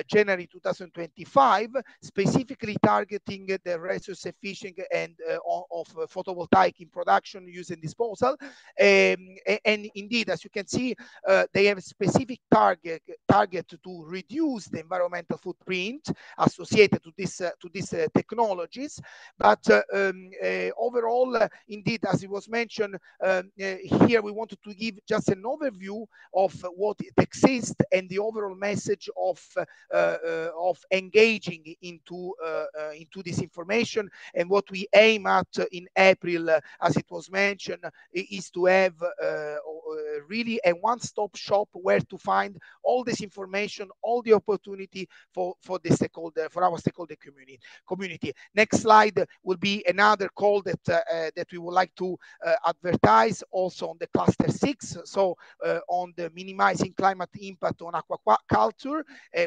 January 2025, specifically targeting the resource efficient and of photovoltaic in production, use and disposal. And indeed, as you can see, they have a specific target to reduce the environmental footprint associated to these technologies. But overall, indeed, as it was mentioned, here we wanted to give just an overview of what it exists and the overall message of engaging into this information. And what we aim at in April, as it was mentioned, is to have really a one-stop shop where to find all this information, all the opportunity for the stakeholder, for our stakeholder community. Next slide will be another call that we would like to advertise also on the cluster 6. So on the minimizing climate impact on aquaculture,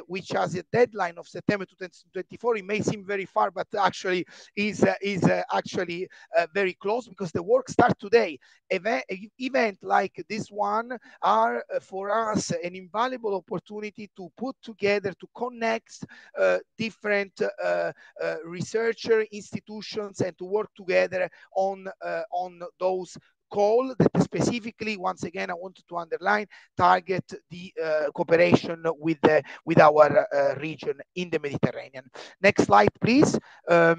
which has a deadline of September 2024. It may seem very far, but actually is actually very close, because the work starts today. Event like this one are for us an invaluable opportunity to put together, to connect different researcher institutions and to work together on those call that specifically, once again, I wanted to underline, target the cooperation with our region in the Mediterranean. Next slide, please. I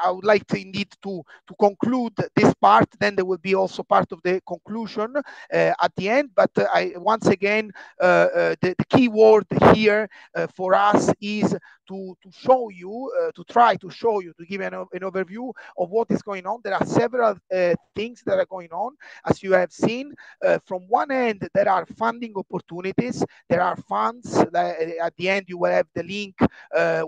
would like to indeed to conclude this part. Then there will be also part of the conclusion at the end. But I once again, the key word here for us is to show you, to try to show you, to give an overview of what is going on. There are several things that are going on, as you have seen. From one end, there are funding opportunities. There are funds. At the end, you will have the link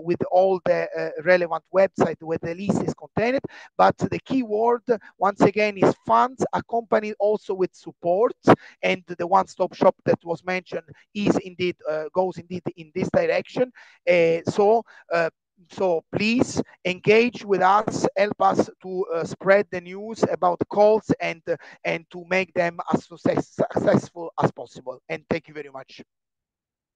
with all the relevant websites where the list is contained. But the key word, once again, is funds, accompanied also with support. And the one-stop shop that was mentioned is indeed goes indeed in this direction. So please engage with us, help us to spread the news about calls and to make them as successful as possible. And thank you very much.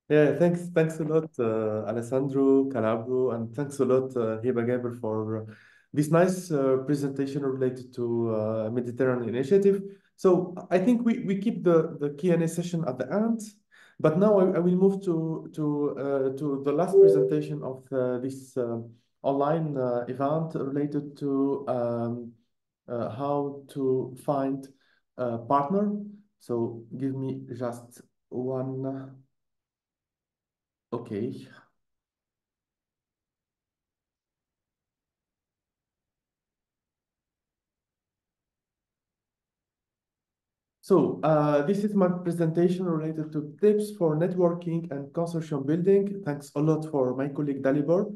Yeah, thanks a lot, Alessandro, Calabro, and thanks a lot, Hiba Gaber, for this nice presentation related to Mediterranean Initiative. So I think we keep the Q&A session at the end, but now I will move to the last presentation of this online event related to how to find a partner. So give me just one. Okay. So this is my presentation related to tips for networking and consortium building. Thanks a lot for my colleague Dalibor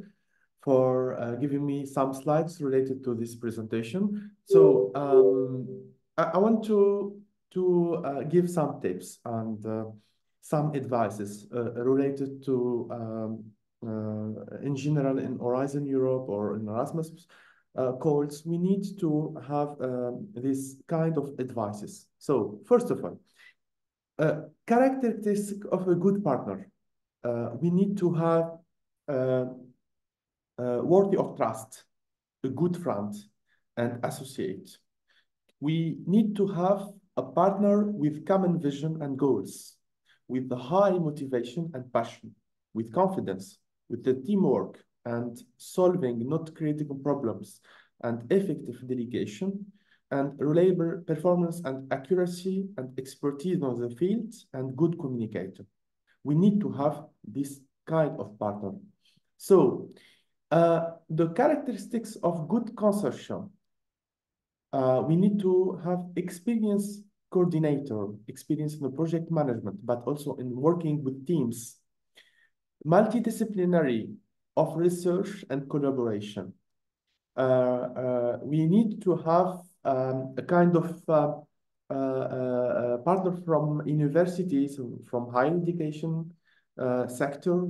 for giving me some slides related to this presentation. So I want to give some tips and some advices related to in general in Horizon Europe or in Erasmus calls. We need to have this kind of advices. So first of all, characteristic of a good partner. We need to have worthy of trust, a good friend and associate. We need to have a partner with common vision and goals, with the high motivation and passion, with confidence, with the teamwork and solving not critical problems, and effective delegation, and reliable performance and accuracy and expertise on the field, and good communicator. We need to have this kind of partner. So the characteristics of good consortium. We need to have experienced coordinator, experience in the project management, but also in working with teams, multidisciplinary of research and collaboration. We need to have a kind of partner from universities, from higher education sector,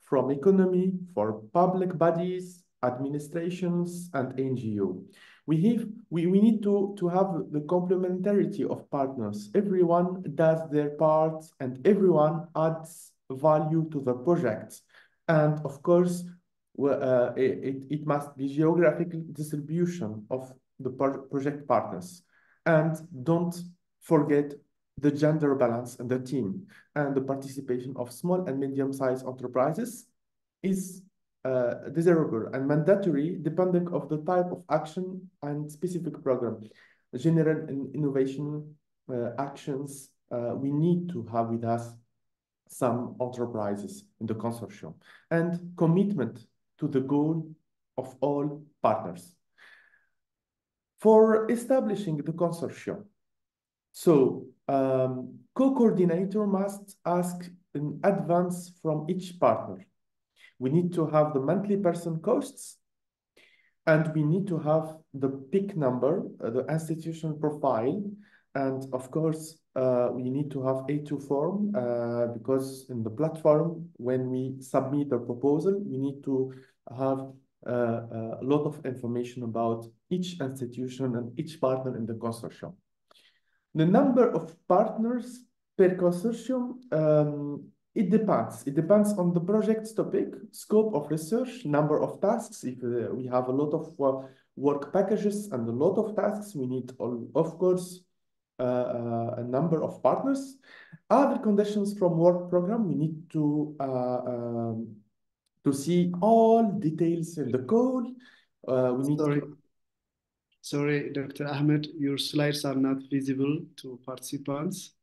from economy, for public bodies, administrations, and NGO. We need to have the complementarity of partners. Everyone does their part and everyone adds value to the project. And of course, it must be geographical distribution of the project partners. And don't forget the gender balance in the team, and the participation of small and medium-sized enterprises is desirable and mandatory depending of the type of action and specific program. General innovation actions, we need to have with us some enterprises in the consortium, and commitment to the goal of all partners. For establishing the consortium, so co-coordinator must ask in advance from each partner. We need to have the monthly person costs, and we need to have the PIC number, the institutional profile, and of course, we need to have A2 form because in the platform, when we submit a proposal, we need to have a lot of information about each institution and each partner in the consortium. The number of partners per consortium, it depends. It depends on the project's topic, scope of research, number of tasks. If we have a lot of work packages and a lot of tasks, we need, of course, a number of partners. Other conditions from work program, we need to see all details in the code. We need Sorry, Dr. Ahmed, your slides are not visible to participants.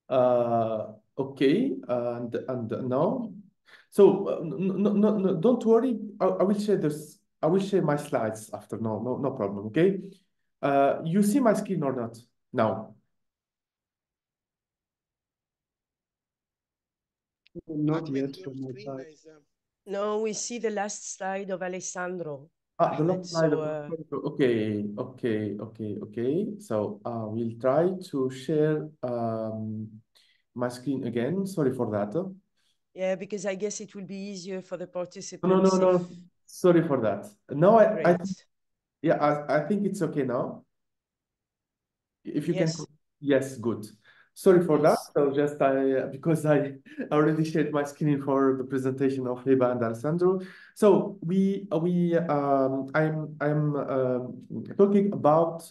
Okay, and now, so no, don't worry. I will share this. I will share my slides after. No problem. Okay. You see my screen or not now? Not yet from my side. No, we see the last slide of Alessandro. The Ahmed, last slide. so, Okay. So we'll try to share my screen again. Sorry for that. yeah, because I guess it will be easier for the participants. No. Sorry for that. No, I think it's okay now. If you can, yes, good. Sorry for that. So just because I already shared my screen for the presentation of Heba and Alessandro. So I'm talking about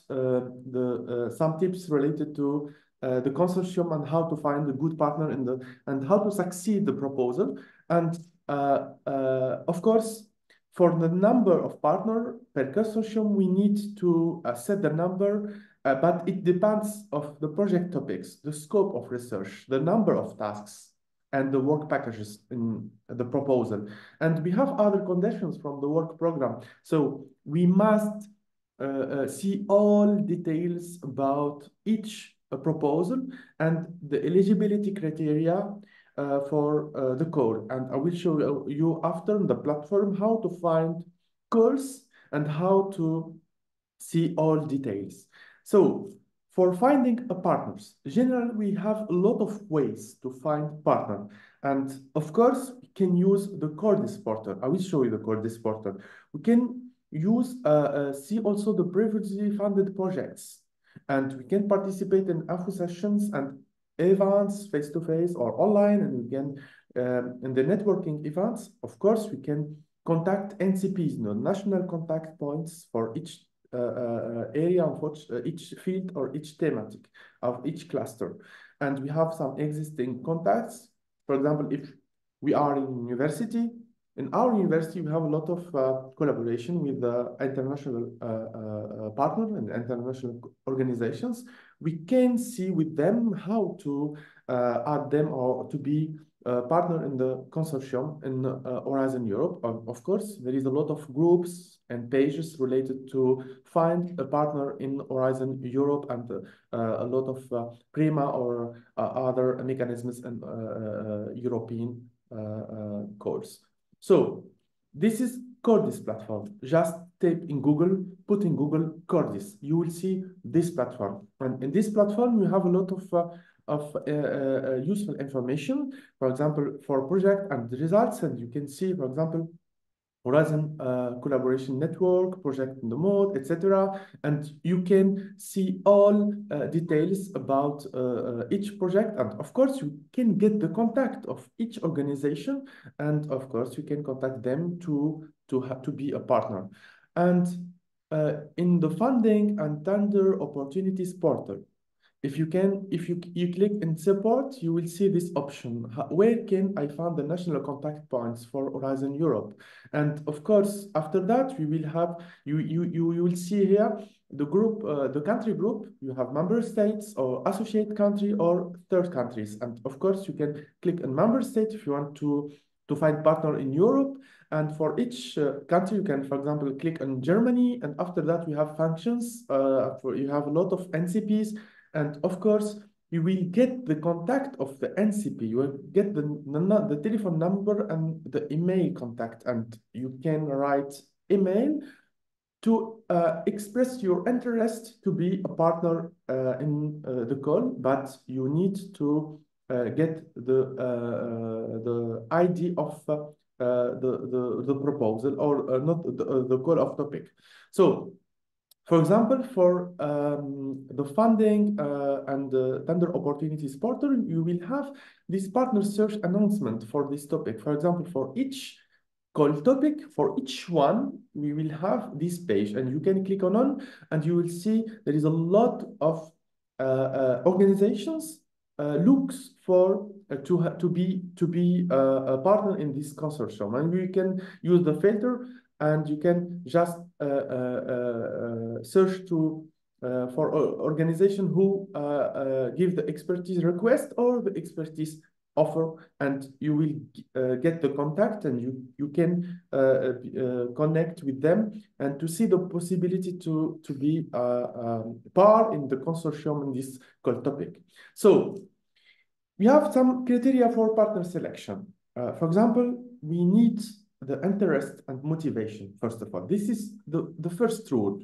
some tips related to the consortium and how to find a good partner and how to succeed the proposal. And of course, for the number of partner per consortium, we need to set the number. But it depends of the project topics, the scope of research, the number of tasks, and the work packages in the proposal. And we have other conditions from the work program. So we must see all details about each proposal and the eligibility criteria for the code. And I will show you after the platform how to find calls and how to see all details. So for finding a partners, generally we have a lot of ways to find partner. And of course, we can use the Cordis portal. I will show you the Cordis portal. We can use, see also the previously funded projects. And we can participate in info sessions and events face-to-face or online. And we can, in the networking events, of course, we can contact NCPs, national contact points for each area of each field or each thematic of each cluster. And we have some existing contacts. For example, if we are in university, in our university, we have a lot of collaboration with international partners and international organizations. We can see with them how to add them or to be partner in the consortium in Horizon Europe. Of course, there is a lot of groups and pages related to find a partner in Horizon Europe and a lot of PRIMA or other mechanisms and European codes. So this is Cordis platform. Just type in Google, put in Google Cordis. You will see this platform. And in this platform, you have a lot of useful information, for example, for project and the results. And you can see, for example, Horizon Collaboration Network, Project in the Mode, etc. And you can see all details about each project. And of course, you can get the contact of each organization. And of course, you can contact them to be a partner. And in the funding and tender opportunities portal, if you click in support, you will see this option. Where can I find the national contact points for Horizon Europe? And of course, after that, we will have you will see here the group, the country group. You have member states or associate country or third countries. And of course, you can click on member state if you want to find partner in Europe. And for each country, you can, for example, click on Germany. And after that, we have functions. You have a lot of NCPs. And of course, you will get the contact of the NCP. You will get the telephone number and the email contact. And you can write email to express your interest to be a partner in the call, but you need to get the ID of the proposal or not the call of topic. So, for example, for the funding and the tender opportunities portal, you will have this partner search announcement for this topic. For example, for each call topic, for each one, we will have this page, and you can click on, and you will see there is a lot of organizations looks for to be a partner in this consortium, and we can use the filter, and you can just search for organization who give the expertise request or the expertise offer, and you will get the contact, and you can connect with them and to see the possibility to be part in the consortium in this call topic. So we have some criteria for partner selection. For example, we need the interest and motivation, first of all. This is the first rule.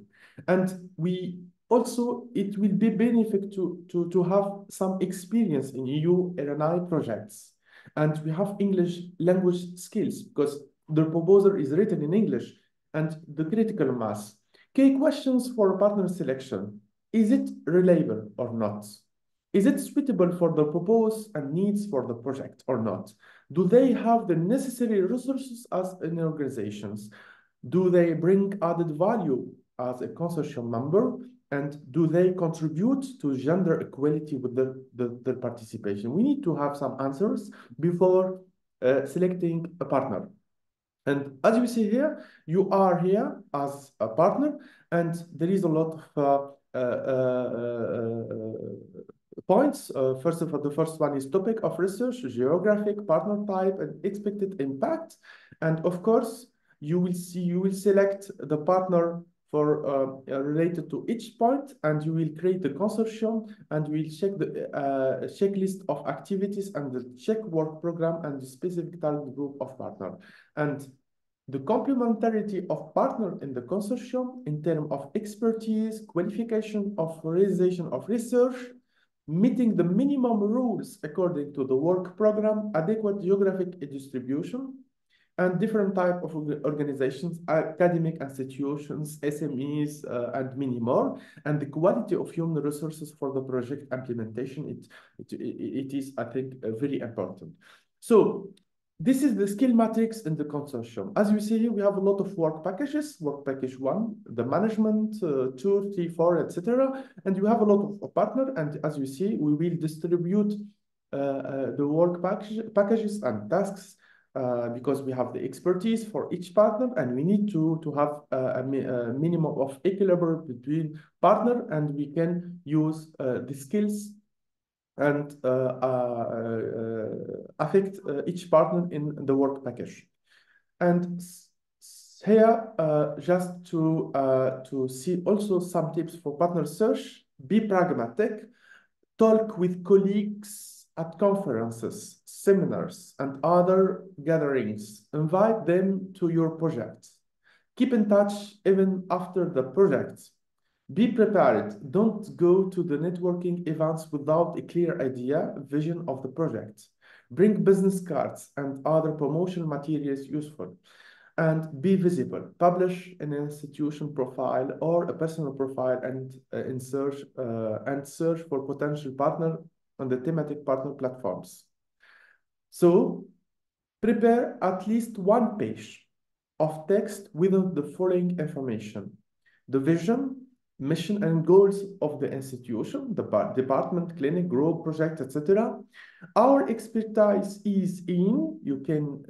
And we also, it will be benefit to have some experience in EU RNI projects. And we have English language skills because the proposal is written in English, and the critical mass. Key questions for partner selection. Is it reliable or not? Is it suitable for the purpose and needs for the project or not? Do they have the necessary resources as in organizations? Do they bring added value as a consortium member? And do they contribute to gender equality with the participation? We need to have some answers before selecting a partner. And as you see here, you are here as a partner, and there is a lot of points. First of all, the first one is topic of research, geographic, partner type, and expected impact. And of course, you will select the partner for related to each point, and you will create the consortium, and we will check the checklist of activities and the check work program and the specific target group of partner. And the complementarity of partner in the consortium in terms of expertise, qualification of realization of research, meeting the minimum rules according to the work program, adequate geographic distribution, and different type of organizations, academic institutions, SMEs, and many more, and the quality of human resources for the project implementation. It is, I think, very important. So this is the skill matrix in the consortium. As you see here, we have a lot of work packages, work package 1, the management, 2, 3, 4, etc. And you have a lot of partner, and as you see, we will distribute the work packages and tasks because we have the expertise for each partner, and we need to have a minimum of equilibrium between partner, and we can use the skills and affect each partner in the work package. And here, just to see also some tips for partner search, be pragmatic, talk with colleagues at conferences, seminars, and other gatherings. Invite them to your project. Keep in touch even after the project. Be prepared. Don't go to the networking events without a clear idea, vision of the project. Bring business cards and other promotional materials useful. and be visible. Publish an institution profile or a personal profile and search for potential partner on the thematic partner platforms. So prepare at least one page of text with the following information: the vision, mission, and goals of the institution, the department, clinic, group, project, etc. Our expertise is in, you can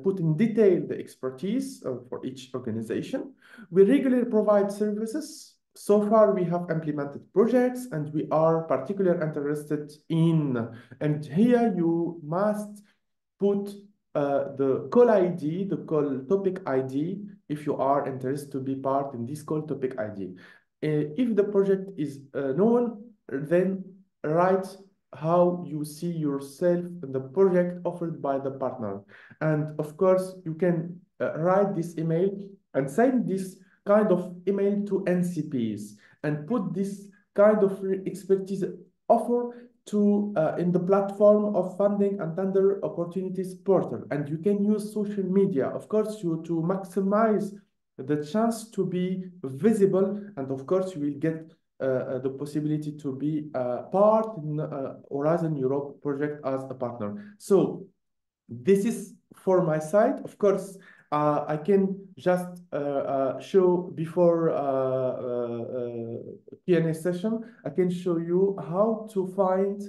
put in detail the expertise for each organization. We regularly provide services. So far, we have implemented projects and we are particularly interested in, and here you must put the call ID, the call topic ID, if you are interested to be part in this call topic ID. If the project is known, then write how you see yourself in the project offered by the partner. And of course, you can write this email and send this kind of email to NCPs and put this kind of expertise offer to in the platform of funding and tender opportunities portal. And you can use social media, of course, to maximize the chance to be visible. And of course, you will get the possibility to be part in Horizon Europe project as a partner. So this is for my side. Of course, I can just show before Q&A session, I can show you how to find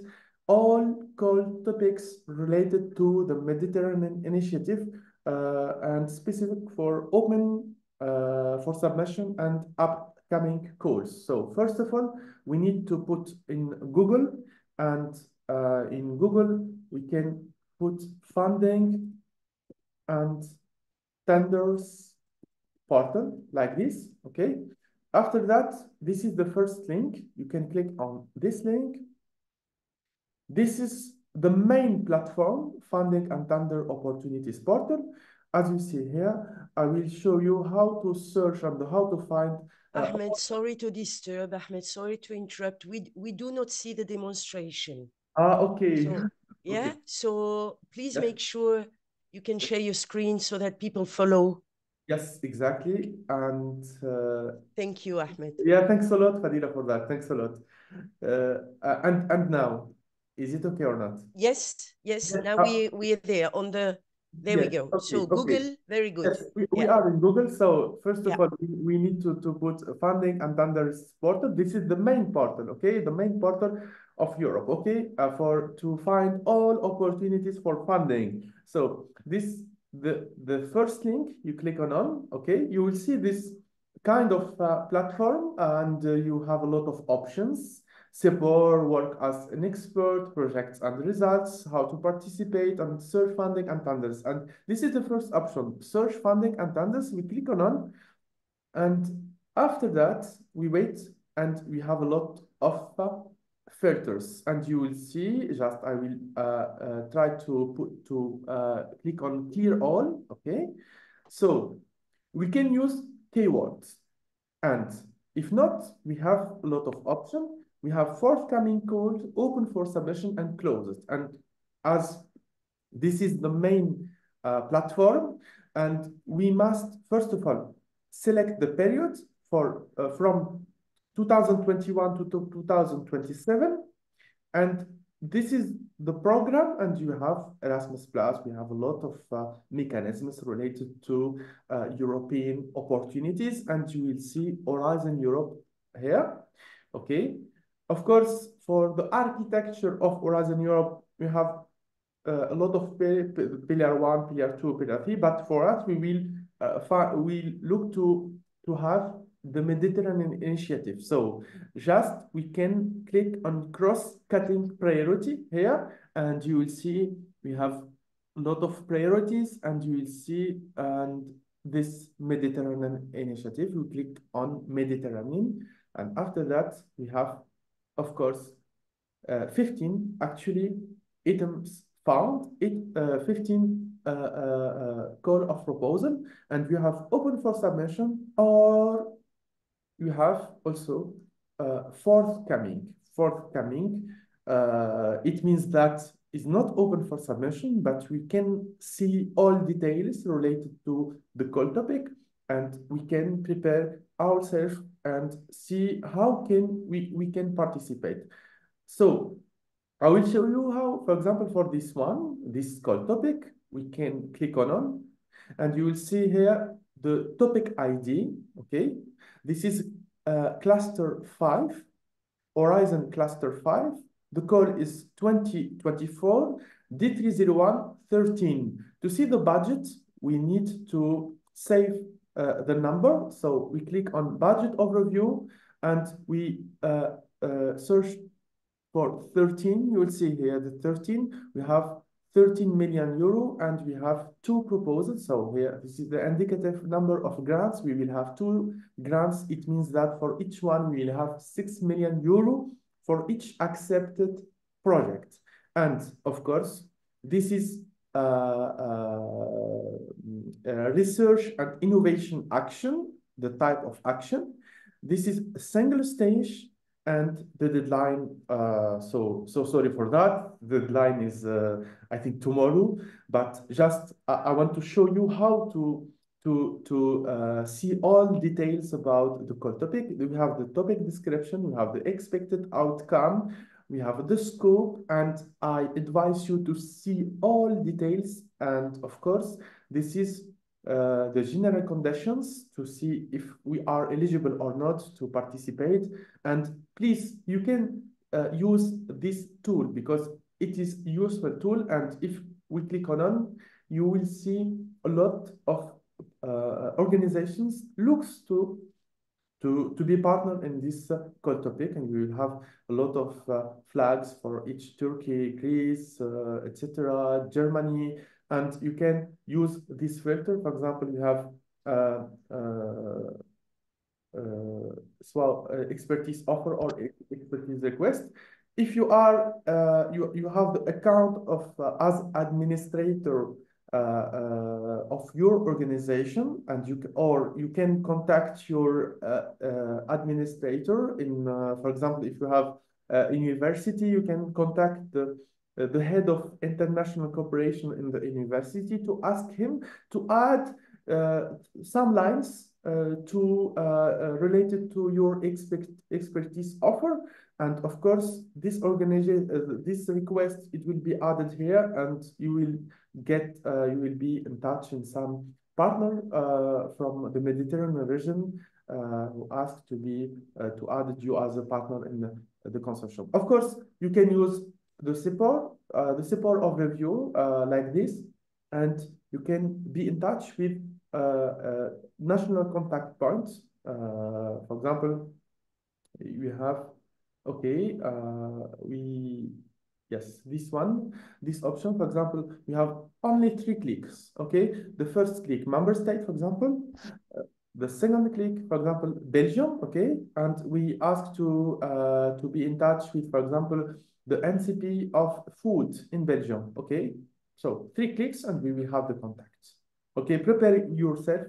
all call topics related to the Mediterranean Initiative and specific for open for submission and upcoming calls. So first of all, we need to put in Google, and in Google, we can put funding and tenders portal like this, okay? After that, this is the first link. You can click on this link. This is the main platform, funding and tender opportunities portal. As you see here, I will show you how to search and how to find. Ahmed, sorry to disturb. Ahmed, sorry to interrupt. We do not see the demonstration. Okay. So, yeah, okay. So please make sure you can share your screen so that people follow. Yes, exactly. And thank you, Ahmed. Yeah, thanks a lot, Fadila, for that. Thanks a lot. And now, is it okay or not? Yes. Now we're there on the. There we go. Okay, So Google, very good. Yes, we are in Google. So first of Yeah. all, we need to put funding and tenders portal. This is the main portal, okay? The main portal of Europe, okay? To find all opportunities for funding. So the first link you click on, okay? You will see this kind of platform, and you have a lot of options. Support, work as an expert, projects and results, how to participate, and search funding and tenders. And this is the first option, search funding and tenders. We click on, and after that, we wait, and we have a lot of filters. And you will see, I will try to click on clear all, okay? So we can use keywords. And if not, we have a lot of options. We have forthcoming calls, open for submission, and closed. And as this is the main platform, and we must, first of all, select the period for from 2021 to 2027. And this is the program, and you have Erasmus+. We have a lot of mechanisms related to European opportunities, and you will see Horizon Europe here, okay? Of course, for the architecture of Horizon Europe, we have a lot of pillar 1, pillar 2, pillar 3, but for us, we will look to have the Mediterranean Initiative. So just we can click on cross-cutting priority here, and you will see we have a lot of priorities, and you will see this Mediterranean Initiative. You click on Mediterranean, and after that we have, of course, 15 actually items found, 15 call of proposal, and we have open for submission, or you have also forthcoming. It means that is not open for submission, but we can see all details related to the call topic, and we can prepare ourselves and see how can we can participate. So I will show you how, for example, for this one, this call topic, we can click on, and you will see here the topic ID, okay? This is cluster 5, Horizon cluster 5. The call is 2024 D301 13. To see the budget, we need to save the number. So we click on budget overview and we search for 13. You will see here the 13. We have 13 million euro and we have 2 proposals. So here, this is the indicative number of grants. We will have 2 grants. It means that for each one, we will have 6 million euro for each accepted project. And of course, this is research and innovation action, the type of action. This is a single stage. And the deadline, so sorry for that. The deadline is, I think, tomorrow. But just I want to show you how to see all details about the call topic. We have the topic description, we have the expected outcome, we have the scope, and I advise you to see all details. And of course, this is the general conditions to see if we are eligible or not to participate. And please, you can use this tool because it is a useful tool. And if we click on, you will see a lot of organizations looks to be partner in this call topic, and we will have a lot of flags for each Turkey, Greece, etc., Germany. And you can use this filter. For example, you have expertise offer or expertise request. If you are you have the account of as administrator of your organization, and you can contact your administrator in for example, if you have a university, you can contact the head of international cooperation in the university to ask him to add some lines related to your expertise offer. And of course, this organization, this request, it will be added here, and you will get, you will be in touch in some partner from the Mediterranean region who asked to be to add you as a partner in the consortium. Of course, you can use the support overview like this, and you can be in touch with national contact points. For example, we have, okay, yes, this option, for example, we have only 3 clicks, okay? The first click, member state, for example. The second click, for example, Belgium, okay? And we ask to be in touch with, for example, the NCP of food in Belgium, okay? So 3 clicks and we will have the contacts. Okay, prepare yourself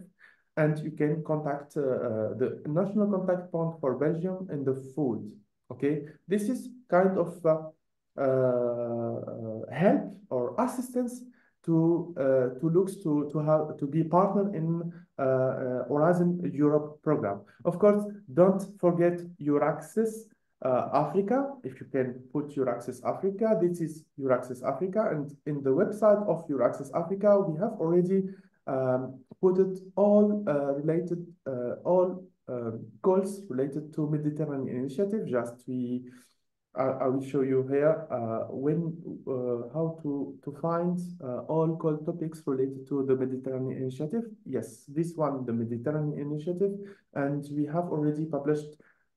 and you can contact the national contact point for Belgium in the food, okay? This is kind of help or assistance to be partner in Horizon Europe program. Of course, don't forget Euraccess Africa. If you can put Euraccess Africa, this is Euraccess Africa, and in the website of Euraccess Africa, we have already put it all related calls related to Mediterranean initiative. Just I will show you here how to find all call topics related to the Mediterranean initiative. Yes, this one, the Mediterranean initiative, and we have already published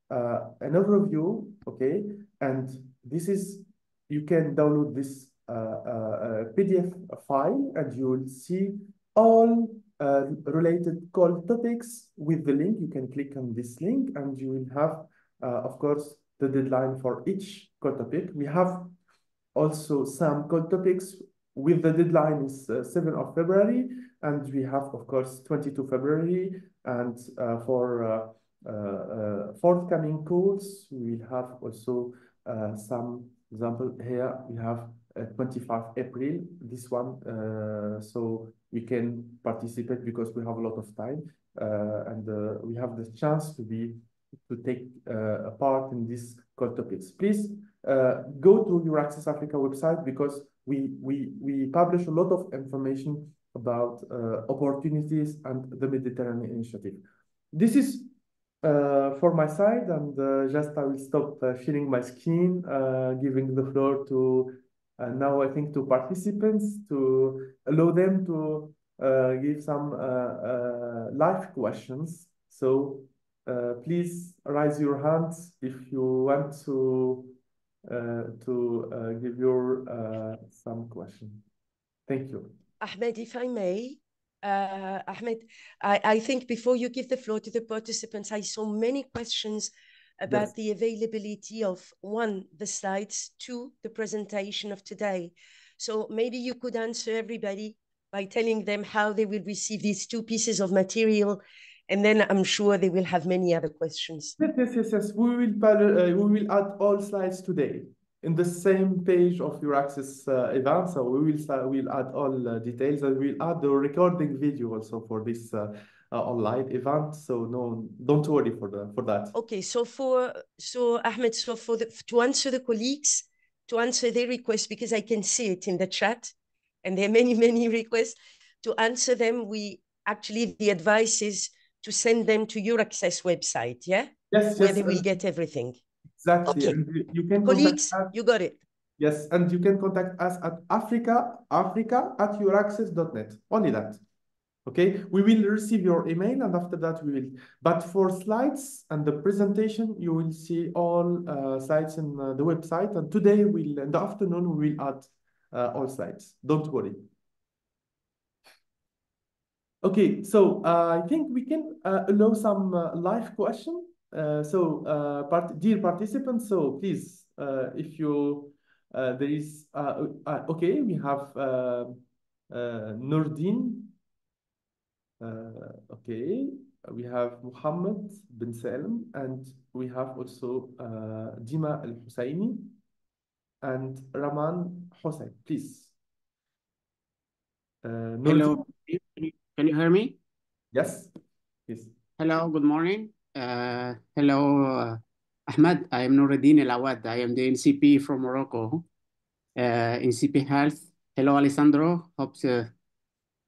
an overview, okay? And this is, you can download this PDF file and you will see all related call topics with the link. You can click on this link and you will have, of course, the deadline for each call topic. We have also some call topics with the deadline is 7th of February, and we have, of course, 22 February, and for forthcoming calls, we will have also some example here. We have 25 April, this one, so we can participate because we have a lot of time, and we have the chance to take a part in these core topics. Please go to EURAXESS Africa website because we publish a lot of information about opportunities and the Mediterranean Initiative. This is for my side, and just I will stop sharing my screen, giving the floor to now I think to participants to allow them to give some live questions. So please raise your hands if you want to give your some question. Thank you. Ahmed, if I may, Ahmed, I think before you give the floor to the participants, I saw many questions about Yes. the availability of, one, the slides, two, the presentation of today. So maybe you could answer everybody by telling them how they will receive these two pieces of material, and then I'm sure they will have many other questions. Yes. We will add all slides today in the same page of EURAXESS event. So we'll add all details, and we'll add the recording video also for this online event. So no, don't worry for that. Okay, so Ahmed, to answer the colleagues, to answer their request, because I can see it in the chat, and there are many requests. To answer them, the advice is to send them to EURAXESS website, yeah? Yes. Where they will get everything. Exactly. Okay. And you can Colleagues, contact us. you got it. Yes, and you can contact us at africa@euraccess.net. Only that. Okay, we will receive your email, and after that we will. But for slides and the presentation, you will see all slides in the website. And today, in the afternoon, we will add all slides. Don't worry. Okay, so I think we can allow some live question. Dear participants, so please, if you there is okay, we have Nordin. Okay, we have Muhammad bin Salim, and we have also Dima Al Husseini and Raman Hussein. Please. Hello, can you hear me? Yes. Hello, good morning. Hello, Ahmed. I am Nuruddin El Awad. I am the NCP from Morocco, NCP Health. Hello, Alessandro. Hope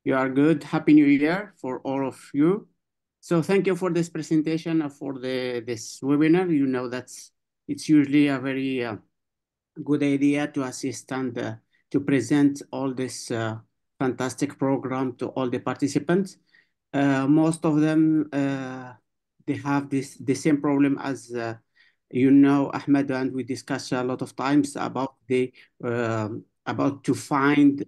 you are good. Happy New Year for all of you. So thank you for this presentation, for this webinar. You know it's usually a very good idea to assist and to present all this fantastic program to all the participants. Most of them, they have the same problem as you know, Ahmed, and we discussed a lot of times about to find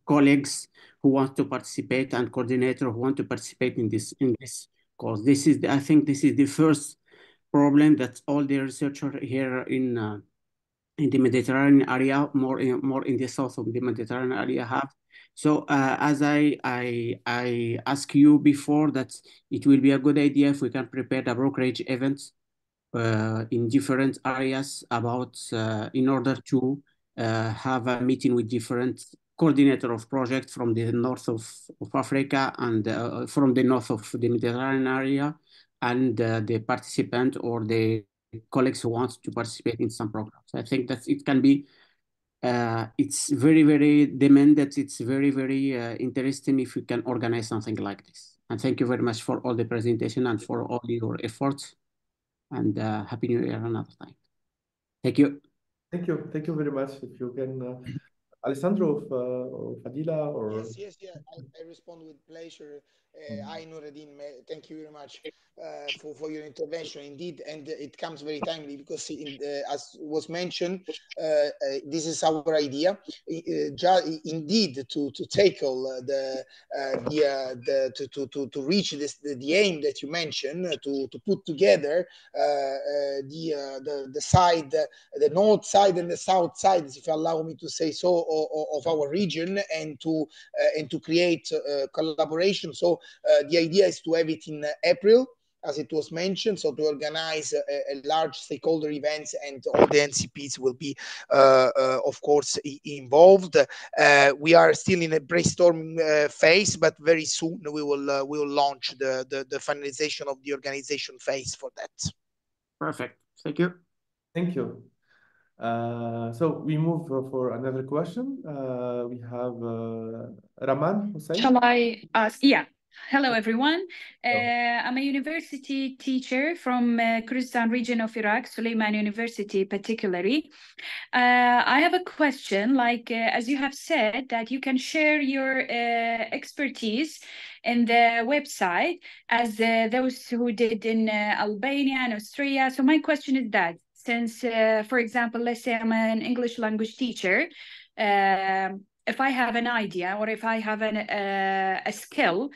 colleagues who want to participate and coordinator who want to participate in this course. I think this is the first problem that all the researchers here in the Mediterranean area, more in the south of the Mediterranean area have. So as I asked you before, that it will be a good idea if we can prepare the brokerage events in different areas in order to have a meeting with different coordinator of projects from the north of Africa and from the north of the Mediterranean area, and the participant or the colleagues who want to participate in some programs. I think that it can be, it's very demanded. It's very interesting if we can organize something like this. And thank you very much for all the presentation and for all your efforts. And Happy New Year another time. Thank you. Thank you very much. If you can, Alessandro or Fadila or... Yes, I respond with pleasure. Hi, Nuruddin, thank you very much for your intervention, indeed, and it comes very timely because, as was mentioned, this is our idea, indeed, to tackle to reach the aim that you mentioned, to put together the side, the north side and the south side, if you allow me to say so, of our region, and to create collaboration. So the idea is to have it in April. as it was mentioned, so to organize a large stakeholder events, and all the NCPs will be, of course, involved. We are still in a brainstorming phase, but very soon we will launch the finalization of the organization phase for that. Perfect. Thank you. Thank you. So we move for another question. We have Raman Hussein. Shall I ask? Yeah. Hello, everyone. I'm a university teacher from Kurdistan region of Iraq, Suleiman University particularly. I have a question, like, as you have said, that you can share your expertise in the website as those who did in Albania and Austria. So my question is that, since, for example, let's say I'm an English language teacher, if I have an idea or if I have a skill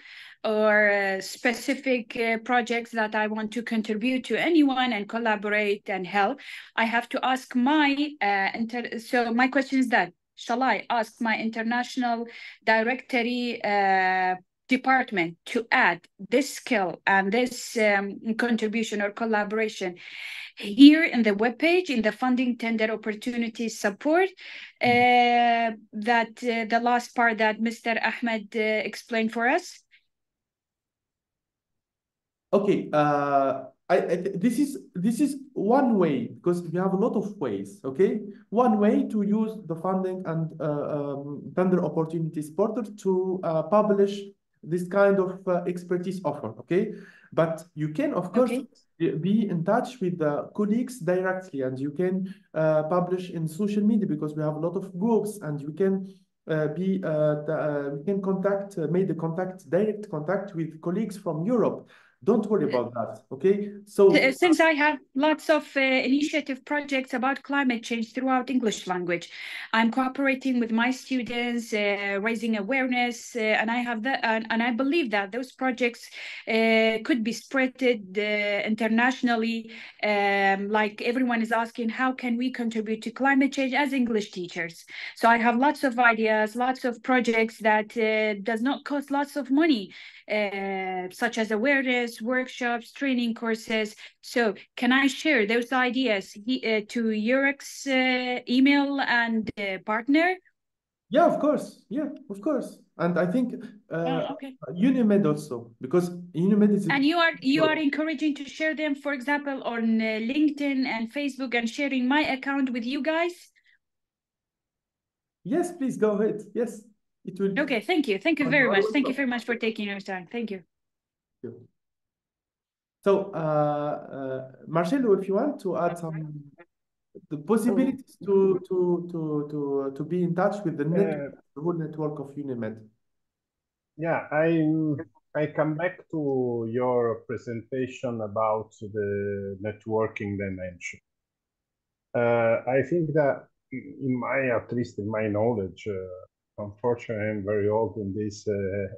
or specific projects that I want to contribute to anyone and collaborate and help, I have to ask my, so my question is that, shall I ask my international directory department to add this skill and this contribution or collaboration here in the webpage, in the funding tender opportunities support, that the last part that Mr. Ahmed explained for us? Okay, this is one way, because we have a lot of ways. Okay, one way to use the funding and tender opportunities portal to publish this kind of expertise offer. Okay, but you can of course be in touch with the colleagues directly, and you can publish in social media, because we have a lot of groups, and you can we can make the direct contact with colleagues from Europe. Don't worry about that, okay? So since I have lots of initiative projects about climate change throughout English language, I'm cooperating with my students, raising awareness, and I have that, and I believe that those projects could be spreaded internationally. Like everyone is asking, how can we contribute to climate change as English teachers? So I have lots of ideas, lots of projects that does not cost lots of money, such as awareness, workshops, training courses. So can I share those ideas to Eurex email and partner? Yeah, of course. Yeah, of course. And I think UNIMED also, because UNIMED is... And you are encouraging to share them, for example, on LinkedIn and Facebook, and sharing my account with you guys? Yes, please go ahead. Yes, it will. Okay, thank you. Thank you very much. Thank you very much for taking your time. Thank you. So, Marcelo, if you want to add some the possibilities to be in touch with the network, the whole network of UNIMED. Yeah, I come back to your presentation about the networking dimension. I think that at least in my knowledge, unfortunately, I'm very old in this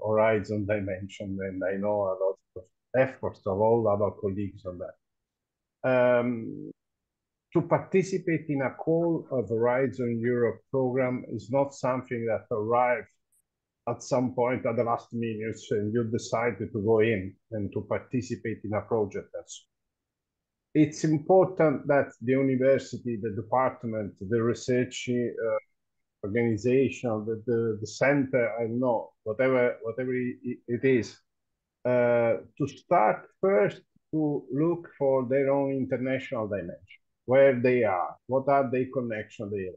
horizon dimension, and I know a lot of efforts of all our colleagues on that. To participate in a call of Horizon Europe program is not something that arrives at some point at the last minute and you decided to go in and to participate in a project. It's important that the university, the department, the research organization, the center, I don't know, whatever it is, to start first to look for their own international dimension, where they are, what are their connections there,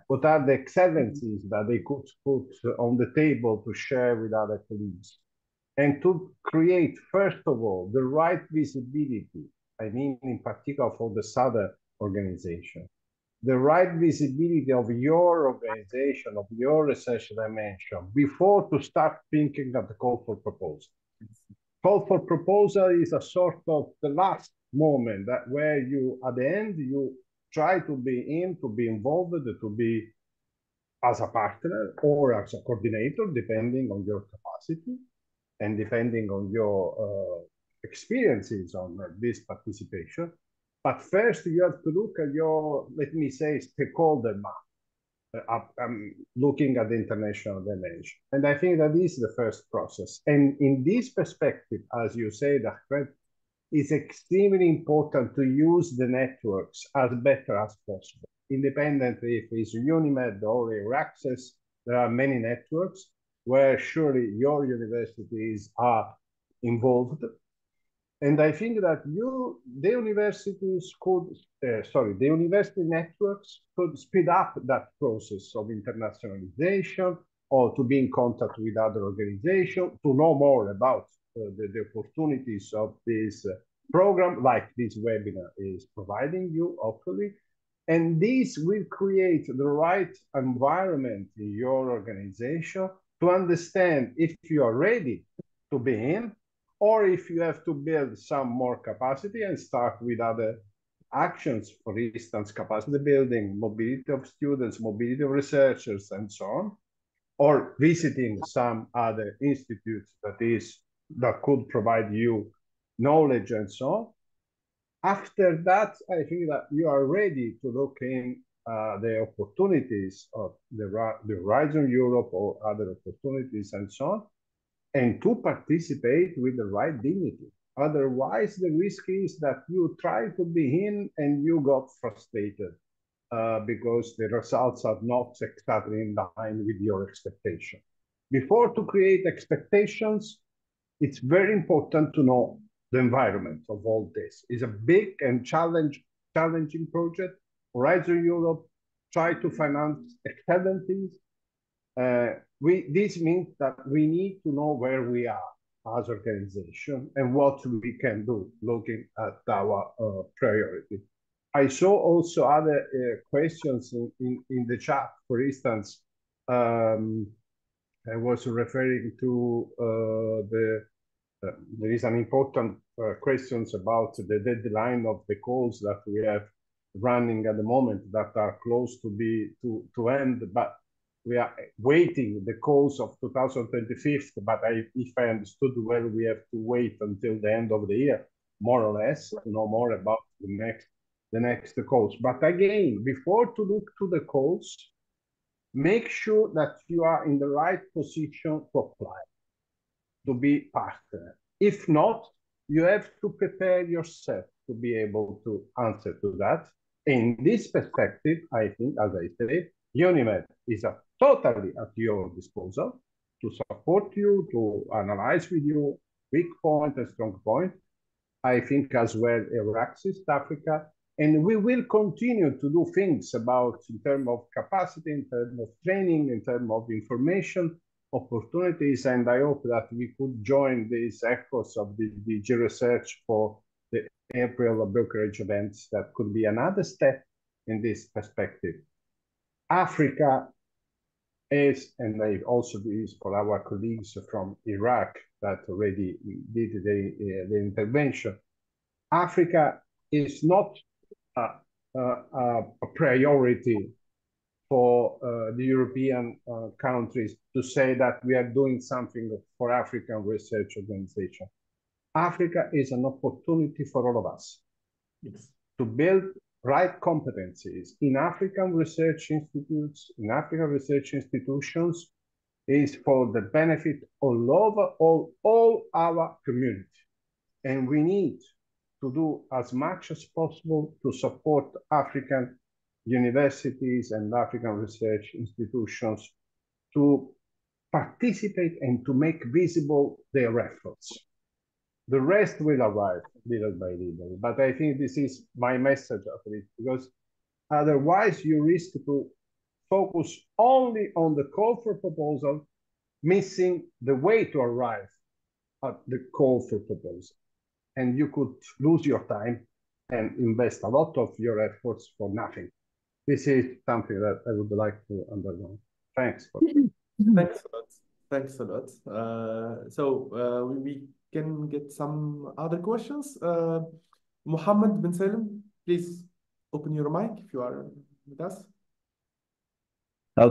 what are the excellencies that they could put on the table to share with other colleagues, and to create, first of all, the right visibility, I mean, in particular for the Southern organization, the right visibility of your organization, of your research dimension, before to start thinking of the call for proposal. Call for proposal is a sort of the last moment that where you, at the end, you try to be involved, to be as a partner or as a coordinator, depending on your capacity and depending on your experiences on this participation. But first, you have to look at your, let me say, stakeholder map, looking at the international dimension. And I think that is the first process. And in this perspective, as you said, Ahmed, it's extremely important to use the networks as better as possible. Independently if it's UNIMED or Euraccess, there are many networks where surely your universities are involved. And I think that the university networks could speed up that process of internationalization, or to be in contact with other organizations, to know more about the opportunities of this program, like this webinar is providing you, hopefully. And this will create the right environment in your organization to understand if you are ready to be in, or if you have to build some more capacity and start with other actions, for instance, capacity building, mobility of students, mobility of researchers, and so on, or visiting some other institutes that could provide you knowledge and so on. After that, I think that you are ready to look in the opportunities of the Horizon Europe or other opportunities and so on, and to participate with the right dignity. Otherwise, the risk is that you try to be in and you got frustrated because the results are not exactly in line with your expectation. Before to create expectations, it's very important to know the environment of all this. It's a big and challenging project. Horizon Europe try to finance excellencies. This means that we need to know where we are as organization and what we can do looking at our priority. I saw also other questions in the chat. For instance, I was referring to there is an important questions about the deadline of the calls that we have running at the moment that are close to end, but we are waiting the calls of 2025, but if I understood well, we have to wait until the end of the year, more or less, to know more about the next calls. But again, before to look to the calls, make sure that you are in the right position to apply, to be partner. If not, you have to prepare yourself to be able to answer to that. In this perspective, I think, as I said, UNIMED is totally at your disposal to support you, to analyze with you weak point and strong point. I think as well Euraccess Africa, and we will continue to do things about in terms of capacity, in terms of training, in terms of information opportunities, and I hope that we could join these efforts of the DG Research for the April brokerage events. That could be another step in this perspective. Africa is, and I also do this for our colleagues from Iraq that already did the intervention. Africa is not a priority for the European countries to say that we are doing something for African research organization. Africa is an opportunity for all of us to build right competencies in African research institutes, in African research institutions, is for the benefit of all our community. And we need to do as much as possible to support African universities and African research institutions to participate and to make visible their efforts. The rest will arrive little by little, but I think this is my message of it, because otherwise you risk to focus only on the call for proposal, missing the way to arrive at the call for proposal. And you could lose your time and invest a lot of your efforts for nothing. This is something that I would like to underline. Thanks. Thanks a lot. Thanks a lot. So we can get some other questions. Mohammed bin Salim, please open your mic if you are with us.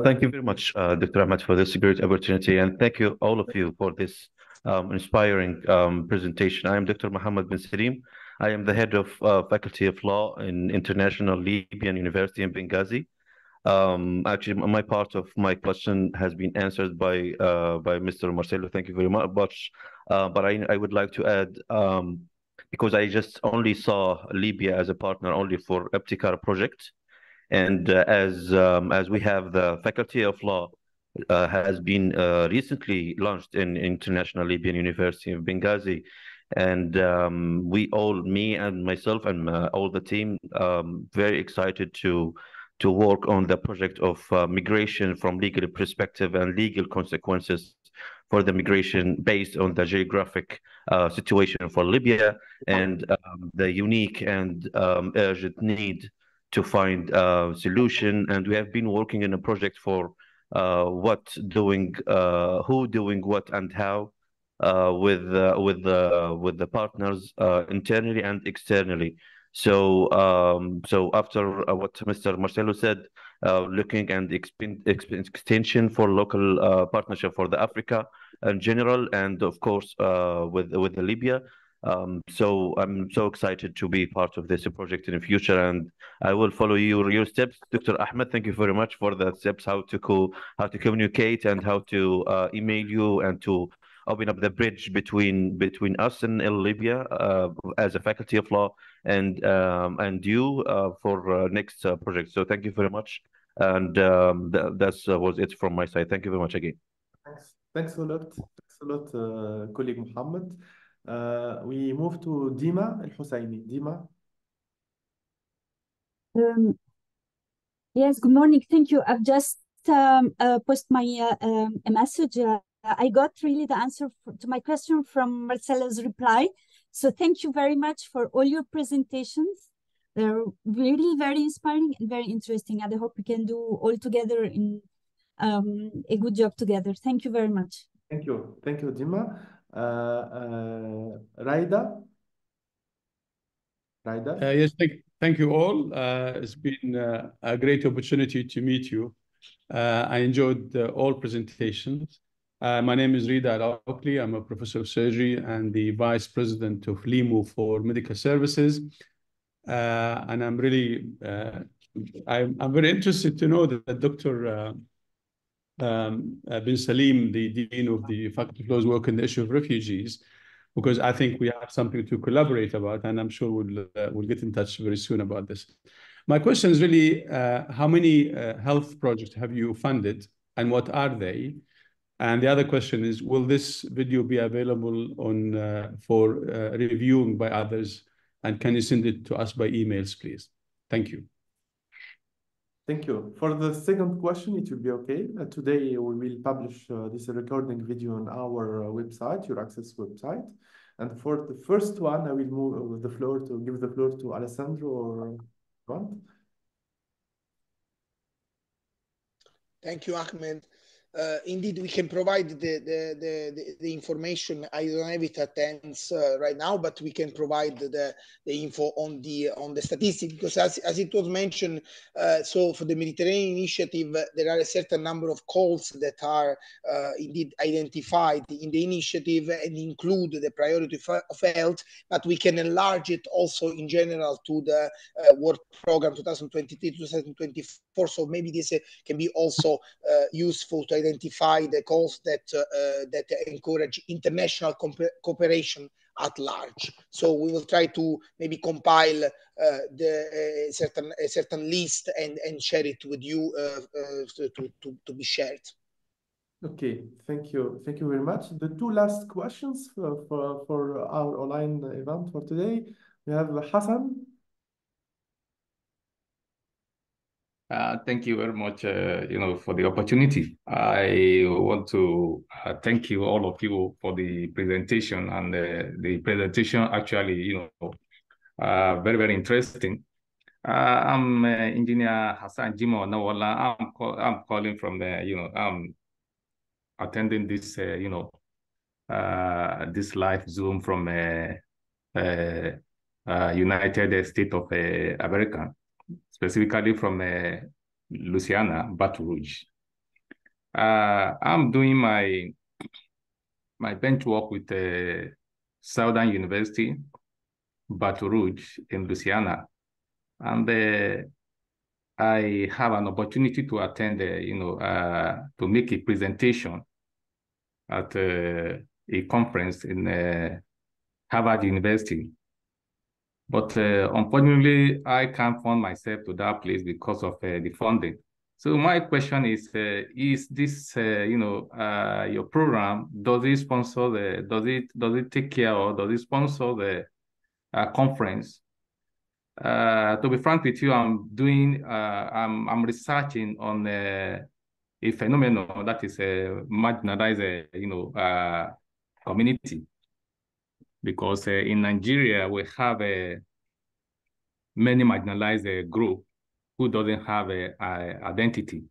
Thank you very much, Dr. Ahmed, for this great opportunity, and thank you all of you for this inspiring presentation. I am Dr. Mohammed bin Salim. I am the head of Faculty of Law in International Libyan University in Benghazi. Actually, my part of my question has been answered by Mr. Marcelo. Thank you very much. But I would like to add because I just only saw Libya as a partner only for Ipticar project. And as we have the Faculty of Law has been recently launched in International Libyan University of Benghazi, and we all, me and myself and all the team, very excited to work on the project of migration from legal perspective and legal consequences for the migration based on the geographic situation for Libya and the unique and urgent need to find a solution. And we have been working in a project for who doing what and how with the partners internally and externally. So after what Mr. Marcelo said, looking and extension for local partnership for the Africa in general, and of course with the Libya. So I'm so excited to be part of this project in the future, and I will follow your steps, Dr. Ahmed. Thank you very much for the steps, how to communicate and how to email you and to open up the bridge between us and Libya as a Faculty of Law and you for next project. So thank you very much, and that was it from my side. Thank you very much again. Thanks a lot. Thanks a lot, colleague Mohammed. We move to Dima El Husseini. Dima. Yes, good morning. Thank you. I've just posted my a message. I got really the answer to my question from Marcelo's reply. So thank you very much for all your presentations. They're really very inspiring and very interesting. And I hope we can do all together in a good job together. Thank you very much. Thank you. Thank you, Dima. Raida. Raida. Yes, thank you all. It's been a great opportunity to meet you. I enjoyed all presentations. My name is Rida Al-Oakley. I'm a professor of surgery and the vice president of LIMU for medical services. And I'm really, I'm very interested to know that Dr. bin Salim, the Dean of the Faculty of Law, is working on the issue of refugees, because I think we have something to collaborate about, and I'm sure we'll get in touch very soon about this. My question is really, how many health projects have you funded, and what are they? And the other question is, will this video be available on for reviewing by others, and can you send it to us by emails, please? Thank you. Thank you. For the second question, it will be okay. Today, we will publish this recording video on our website, Your Access website. And for the first one, I will move the floor to give the floor to Alessandro or Grant. Thank you, Ahmed. Indeed, we can provide the information. I don't have it at hand right now, but we can provide the info on the statistics, because as it was mentioned, so for the Mediterranean Initiative, there are a certain number of calls that are indeed identified in the initiative and include the priority of health, but we can enlarge it also in general to the work program 2023-2024. So maybe this can be also useful to identify the calls that encourage international cooperation at large. So we will try to maybe compile a certain list and share it with you to be shared. Okay, thank you very much. The two last questions for our online event for today. We have Hassan. Thank you very much, for the opportunity. I want to thank you, all of you, for the presentation, and the presentation actually, very, very interesting. I'm Engineer Hassan Jimo Nawala. I'm calling from the, I'm attending this, this live Zoom from United States of America. Specifically from Louisiana, Baton Rouge. I'm doing my bench work with Southern University, Baton Rouge in Louisiana, and I have an opportunity to attend, to make a presentation at a conference in Harvard University But unfortunately, I can't fund myself to that place because of the funding. So my question is this, your program, does it sponsor does it take care or does it sponsor the conference? To be frank with you, I'm researching on a phenomenon that is a marginalized, community. Because in Nigeria, we have many marginalized group who doesn't have a identity.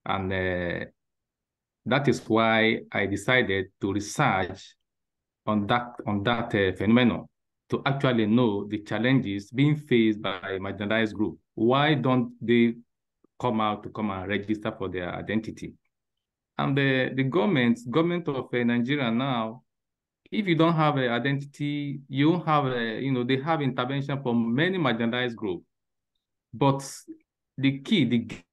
And that is why I decided to research on that phenomenon to actually know the challenges being faced by marginalized group. Why don't they come and register for their identity? And the government of Nigeria now, if you don't have an identity, you have they have intervention from many marginalized groups. But the gate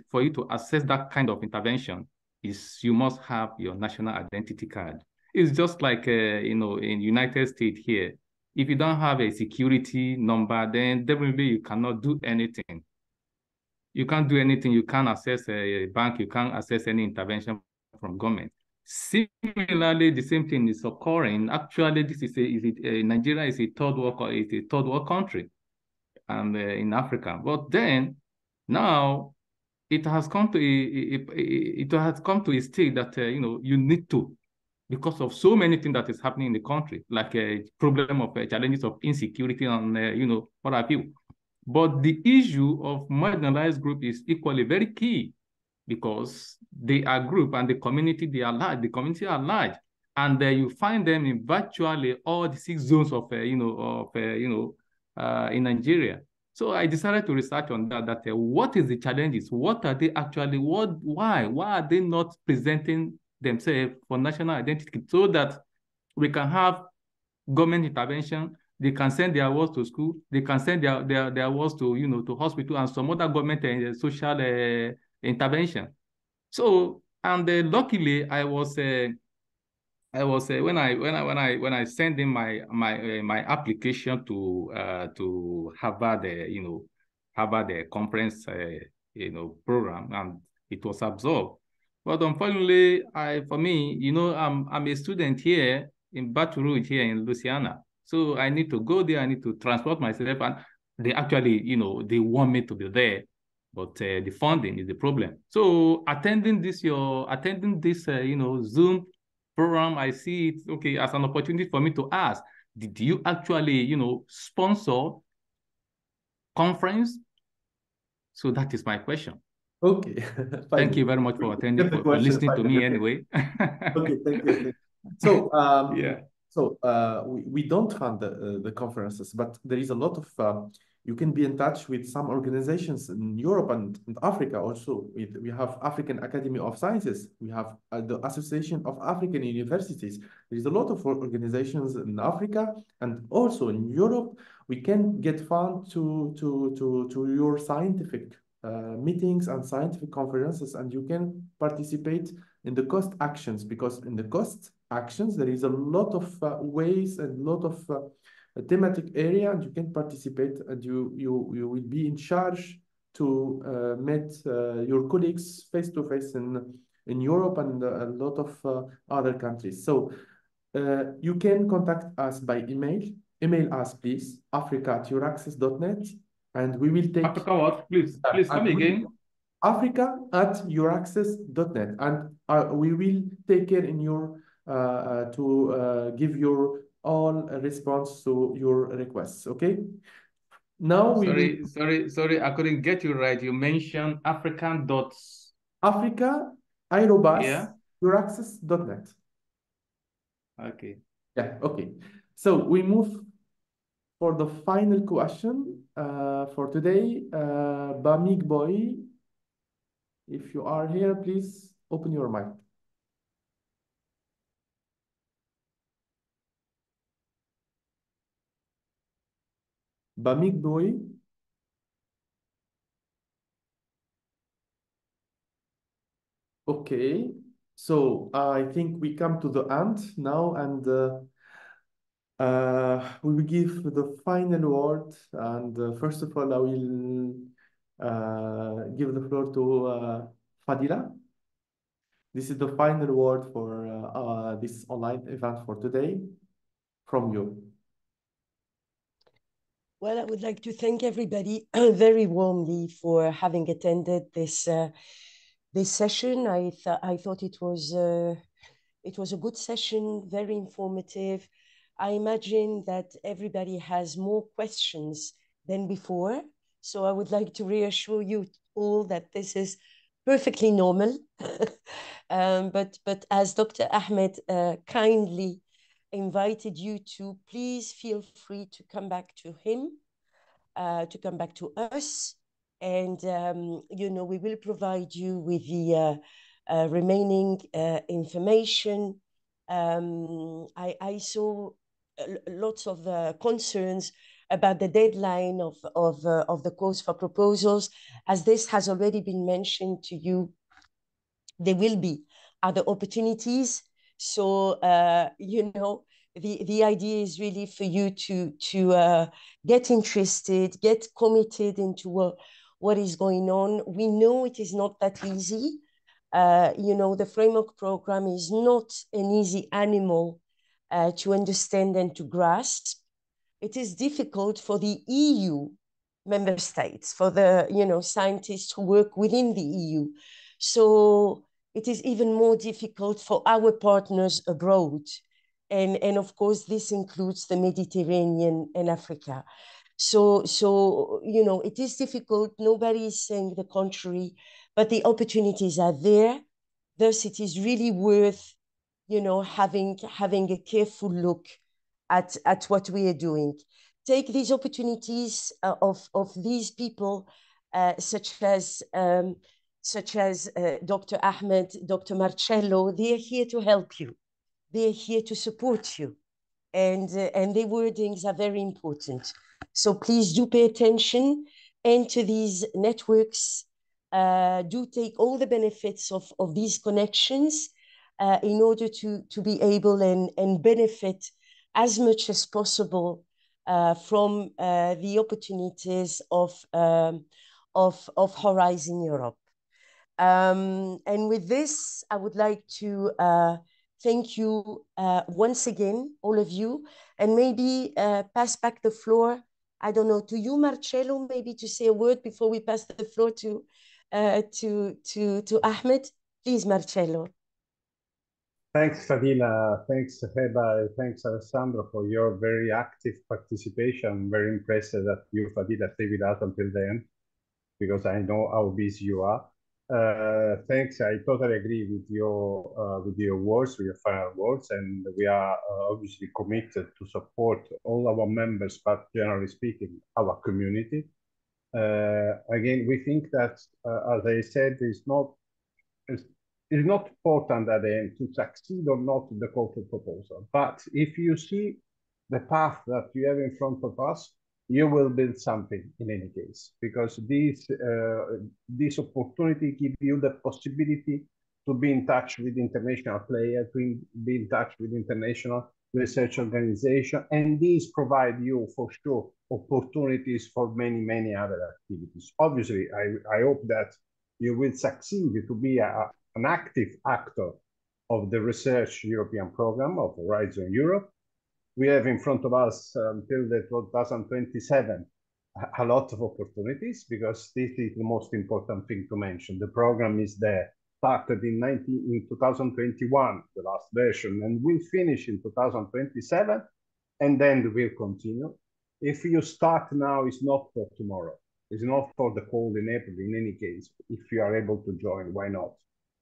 for you to access that kind of intervention is you must have your national identity card. It's just like, in United States here, if you don't have a security number, then definitely you cannot do anything. You can't do anything. You can't access a bank. You can't access any intervention from government. Similarly, the same thing is occurring. Actually, this is Nigeria is a third world country, and in Africa. But then now it has come to a state that you need to, because of so many things that is happening in the country, like a problem of challenges of insecurity and what have you. But the issue of marginalized group is equally very key, because they are group and the community they are large. The community are large, and you find them in virtually all the 6 zones of in Nigeria. So I decided to research on that. What is the challenges? What are they actually? Why are they not presenting themselves for national identity so that we can have government intervention? They can send their wards to school. They can send their wards to to hospital and some other government and social intervention. So, and luckily, I was when I sent in my application to Harvard, Harvard conference, program, and it was absorbed. But unfortunately, for me, I'm a student here in Baton Rouge here in Louisiana. So I need to go there. I need to transport myself, and they actually, they want me to be there, but the funding is the problem. So attending this Zoom program, I see it as an opportunity for me to ask: did you actually sponsor conference? So that is my question. Okay. Thank you very much for attending, for listening to me anyway. Okay, thank you. So yeah. So we don't fund the conferences, but there is a lot of you can be in touch with some organizations in Europe and Africa also. We have African Academy of Sciences. We have the Association of African Universities. There is a lot of organizations in Africa and also in Europe. We can get fund to your scientific meetings and scientific conferences, and you can participate in the cost actions, because in the cost actions there is a lot of ways and a lot of thematic area, and you can participate, and you will be in charge to meet your colleagues face to face in Europe and a lot of other countries. So you can contact us by email. Email us, please, africa@euraccess.net, and we will take... Africa what? Please come again. africa@euraccess.net, and we will take care in your to give your all response to your requests. Okay. Now sorry, I couldn't get you right. You mentioned African dots. Africa aerobus euraccess.net. Okay. Yeah. Okay. So we move for the final question for today. Bamig Boy, if you are here, please open your mic. Bamig Boy. Okay, so I think we come to the end now, and We will give the final word, and first of all, I will give the floor to Fadila. This is the final word for this online event for today from you. Well, I would like to thank everybody very warmly for having attended this this session. I thought it was a good session, very informative. I imagine that everybody has more questions than before. So I would like to reassure you all that this is perfectly normal. But as Dr. Ahmed kindly invited you to, please feel free to come back to him, to come back to us. And, you know, we will provide you with the remaining information. I saw lots of concerns about the deadline of the calls for proposals. As this has already been mentioned to you, there will be other opportunities. So, you know, the idea is really for you to get interested, get committed into what is going on. We know it is not that easy. You know, the framework program is not an easy animal to understand and to grasp. It is difficult for the EU member states, for the, you know, scientists who work within the EU. So it is even more difficult for our partners abroad. And of course, this includes the Mediterranean and Africa. So, you know, it is difficult. Nobody is saying the contrary, but the opportunities are there. Thus, it is really worth, you know, having a careful look at what we are doing. Take these opportunities of these people, such as Dr. Ahmed, Dr. Marcello. They are here to help you. They are here to support you. And their wordings are very important. So please do pay attention and to these networks. Do take all the benefits of these connections in order to be able and benefit as much as possible from the opportunities of Horizon Europe. And with this, I would like to thank you once again, all of you, and maybe pass back the floor, I don't know, to you, Marcello, maybe to say a word before we pass the floor to Ahmed. Please, Marcello. Thanks, Fadila. Thanks, Heba. Thanks, Alessandro, for your very active participation. I'm very impressed that you, Fadila, stay with us until the end, because I know how busy you are. Thanks. I totally agree with your words, with your final words, and we are obviously committed to support all our members, but generally speaking, our community. Again, we think that, as I said, it's not important at the end to succeed or not in the call for proposal. But if you see the path that you have in front of us, you will build something in any case, because this opportunity gives you the possibility to be in touch with international players, to be in touch with international research organizations, and these provide you for sure opportunities for many, many other activities. Obviously, I hope that you will succeed to be an active actor of the research European program of Horizon Europe. We have in front of us until 2027 a lot of opportunities, because this is the most important thing to mention. The program is there, started in 2021, the last version, and will finish in 2027, and then will continue. If you start now, it's not for tomorrow. It's not for the cold in April in any case. If you are able to join, why not?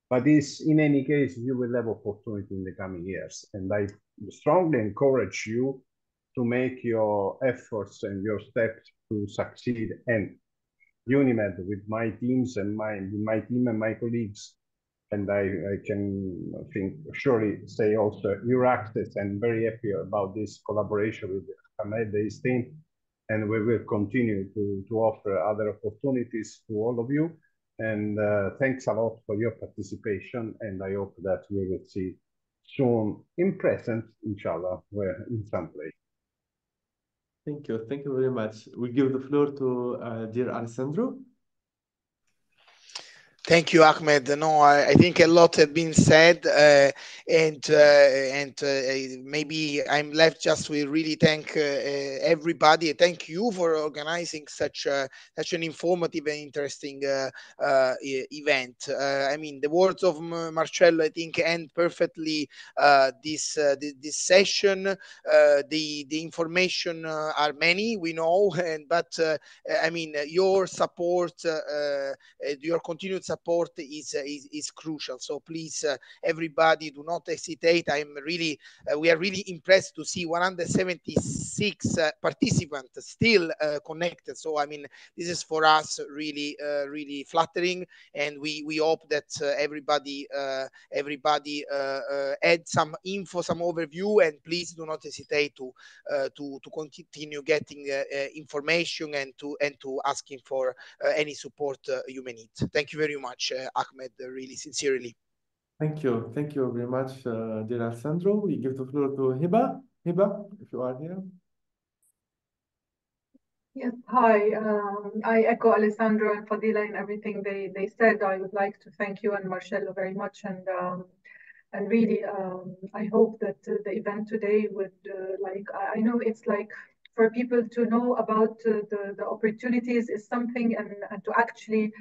But this, in any case, you will have opportunity in the coming years. And I strongly encourage you to make your efforts and your steps to succeed. And UNIMED, with my teams and my team and my colleagues, and I can surely say also Euraccess, and very happy about this collaboration with Ahmed, his team, and we will continue to offer other opportunities to all of you. And thanks a lot for your participation, and I hope that we will see soon in presence, inshallah, in some place. Thank you. Thank you very much. We give the floor to dear Alessandro. Thank you, Ahmed. No, I think a lot has been said, and maybe I'm left just with really thank everybody. Thank you for organizing such an informative and interesting event. I mean, the words of Marcello, I think, end perfectly this session. The information are many, we know, but I mean, your support, your continued support is crucial. So please, everybody, do not hesitate. We are really impressed to see 176 participants still connected. So I mean, this is for us really really flattering, and we hope that everybody add some info, some overview, and please do not hesitate to continue getting information and to asking for any support you may need. Thank you very much, Ahmed, really sincerely. Thank you. Thank you very much, dear Alessandro. We give the floor to Hiba. Hiba, if you are here. Yes, hi. I echo Alessandro and Fadila in everything they said. I would like to thank you and Marcello very much, and really I hope that the event today would I know it's like for people to know about the opportunities is something, and to actually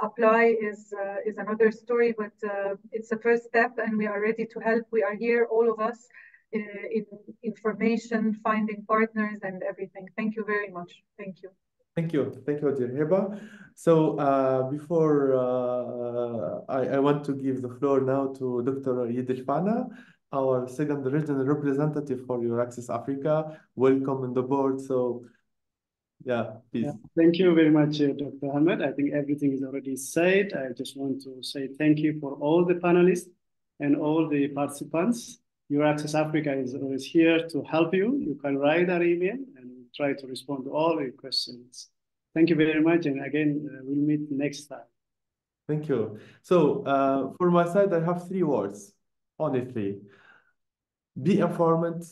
apply is another story. But it's the first step, and we are ready to help. We are here, all of us, in information, finding partners, and everything. Thank you very much. Thank you. Thank you, dear Hiba. So before I want to give the floor now to Dr. Yidil Fana, our second regional representative for Euraccess Africa. Welcome on the board. So yeah, please. Yeah, thank you very much, Dr. Ahmed. I think everything is already said. I just want to say thank you for all the panelists and all the participants. Euraccess Africa is always here to help you. You can write our email and we'll try to respond to all your questions. Thank you very much. And again, we'll meet next time. Thank you. So for my side, I have 3 words, honestly. Be informed,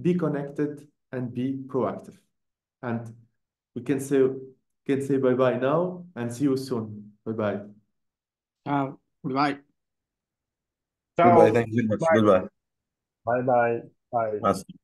be connected, and be proactive. And we can say bye-bye now and see you soon. Bye-bye. Goodbye. Goodbye. Thank you very much. Goodbye. Bye-bye. Bye. Bye.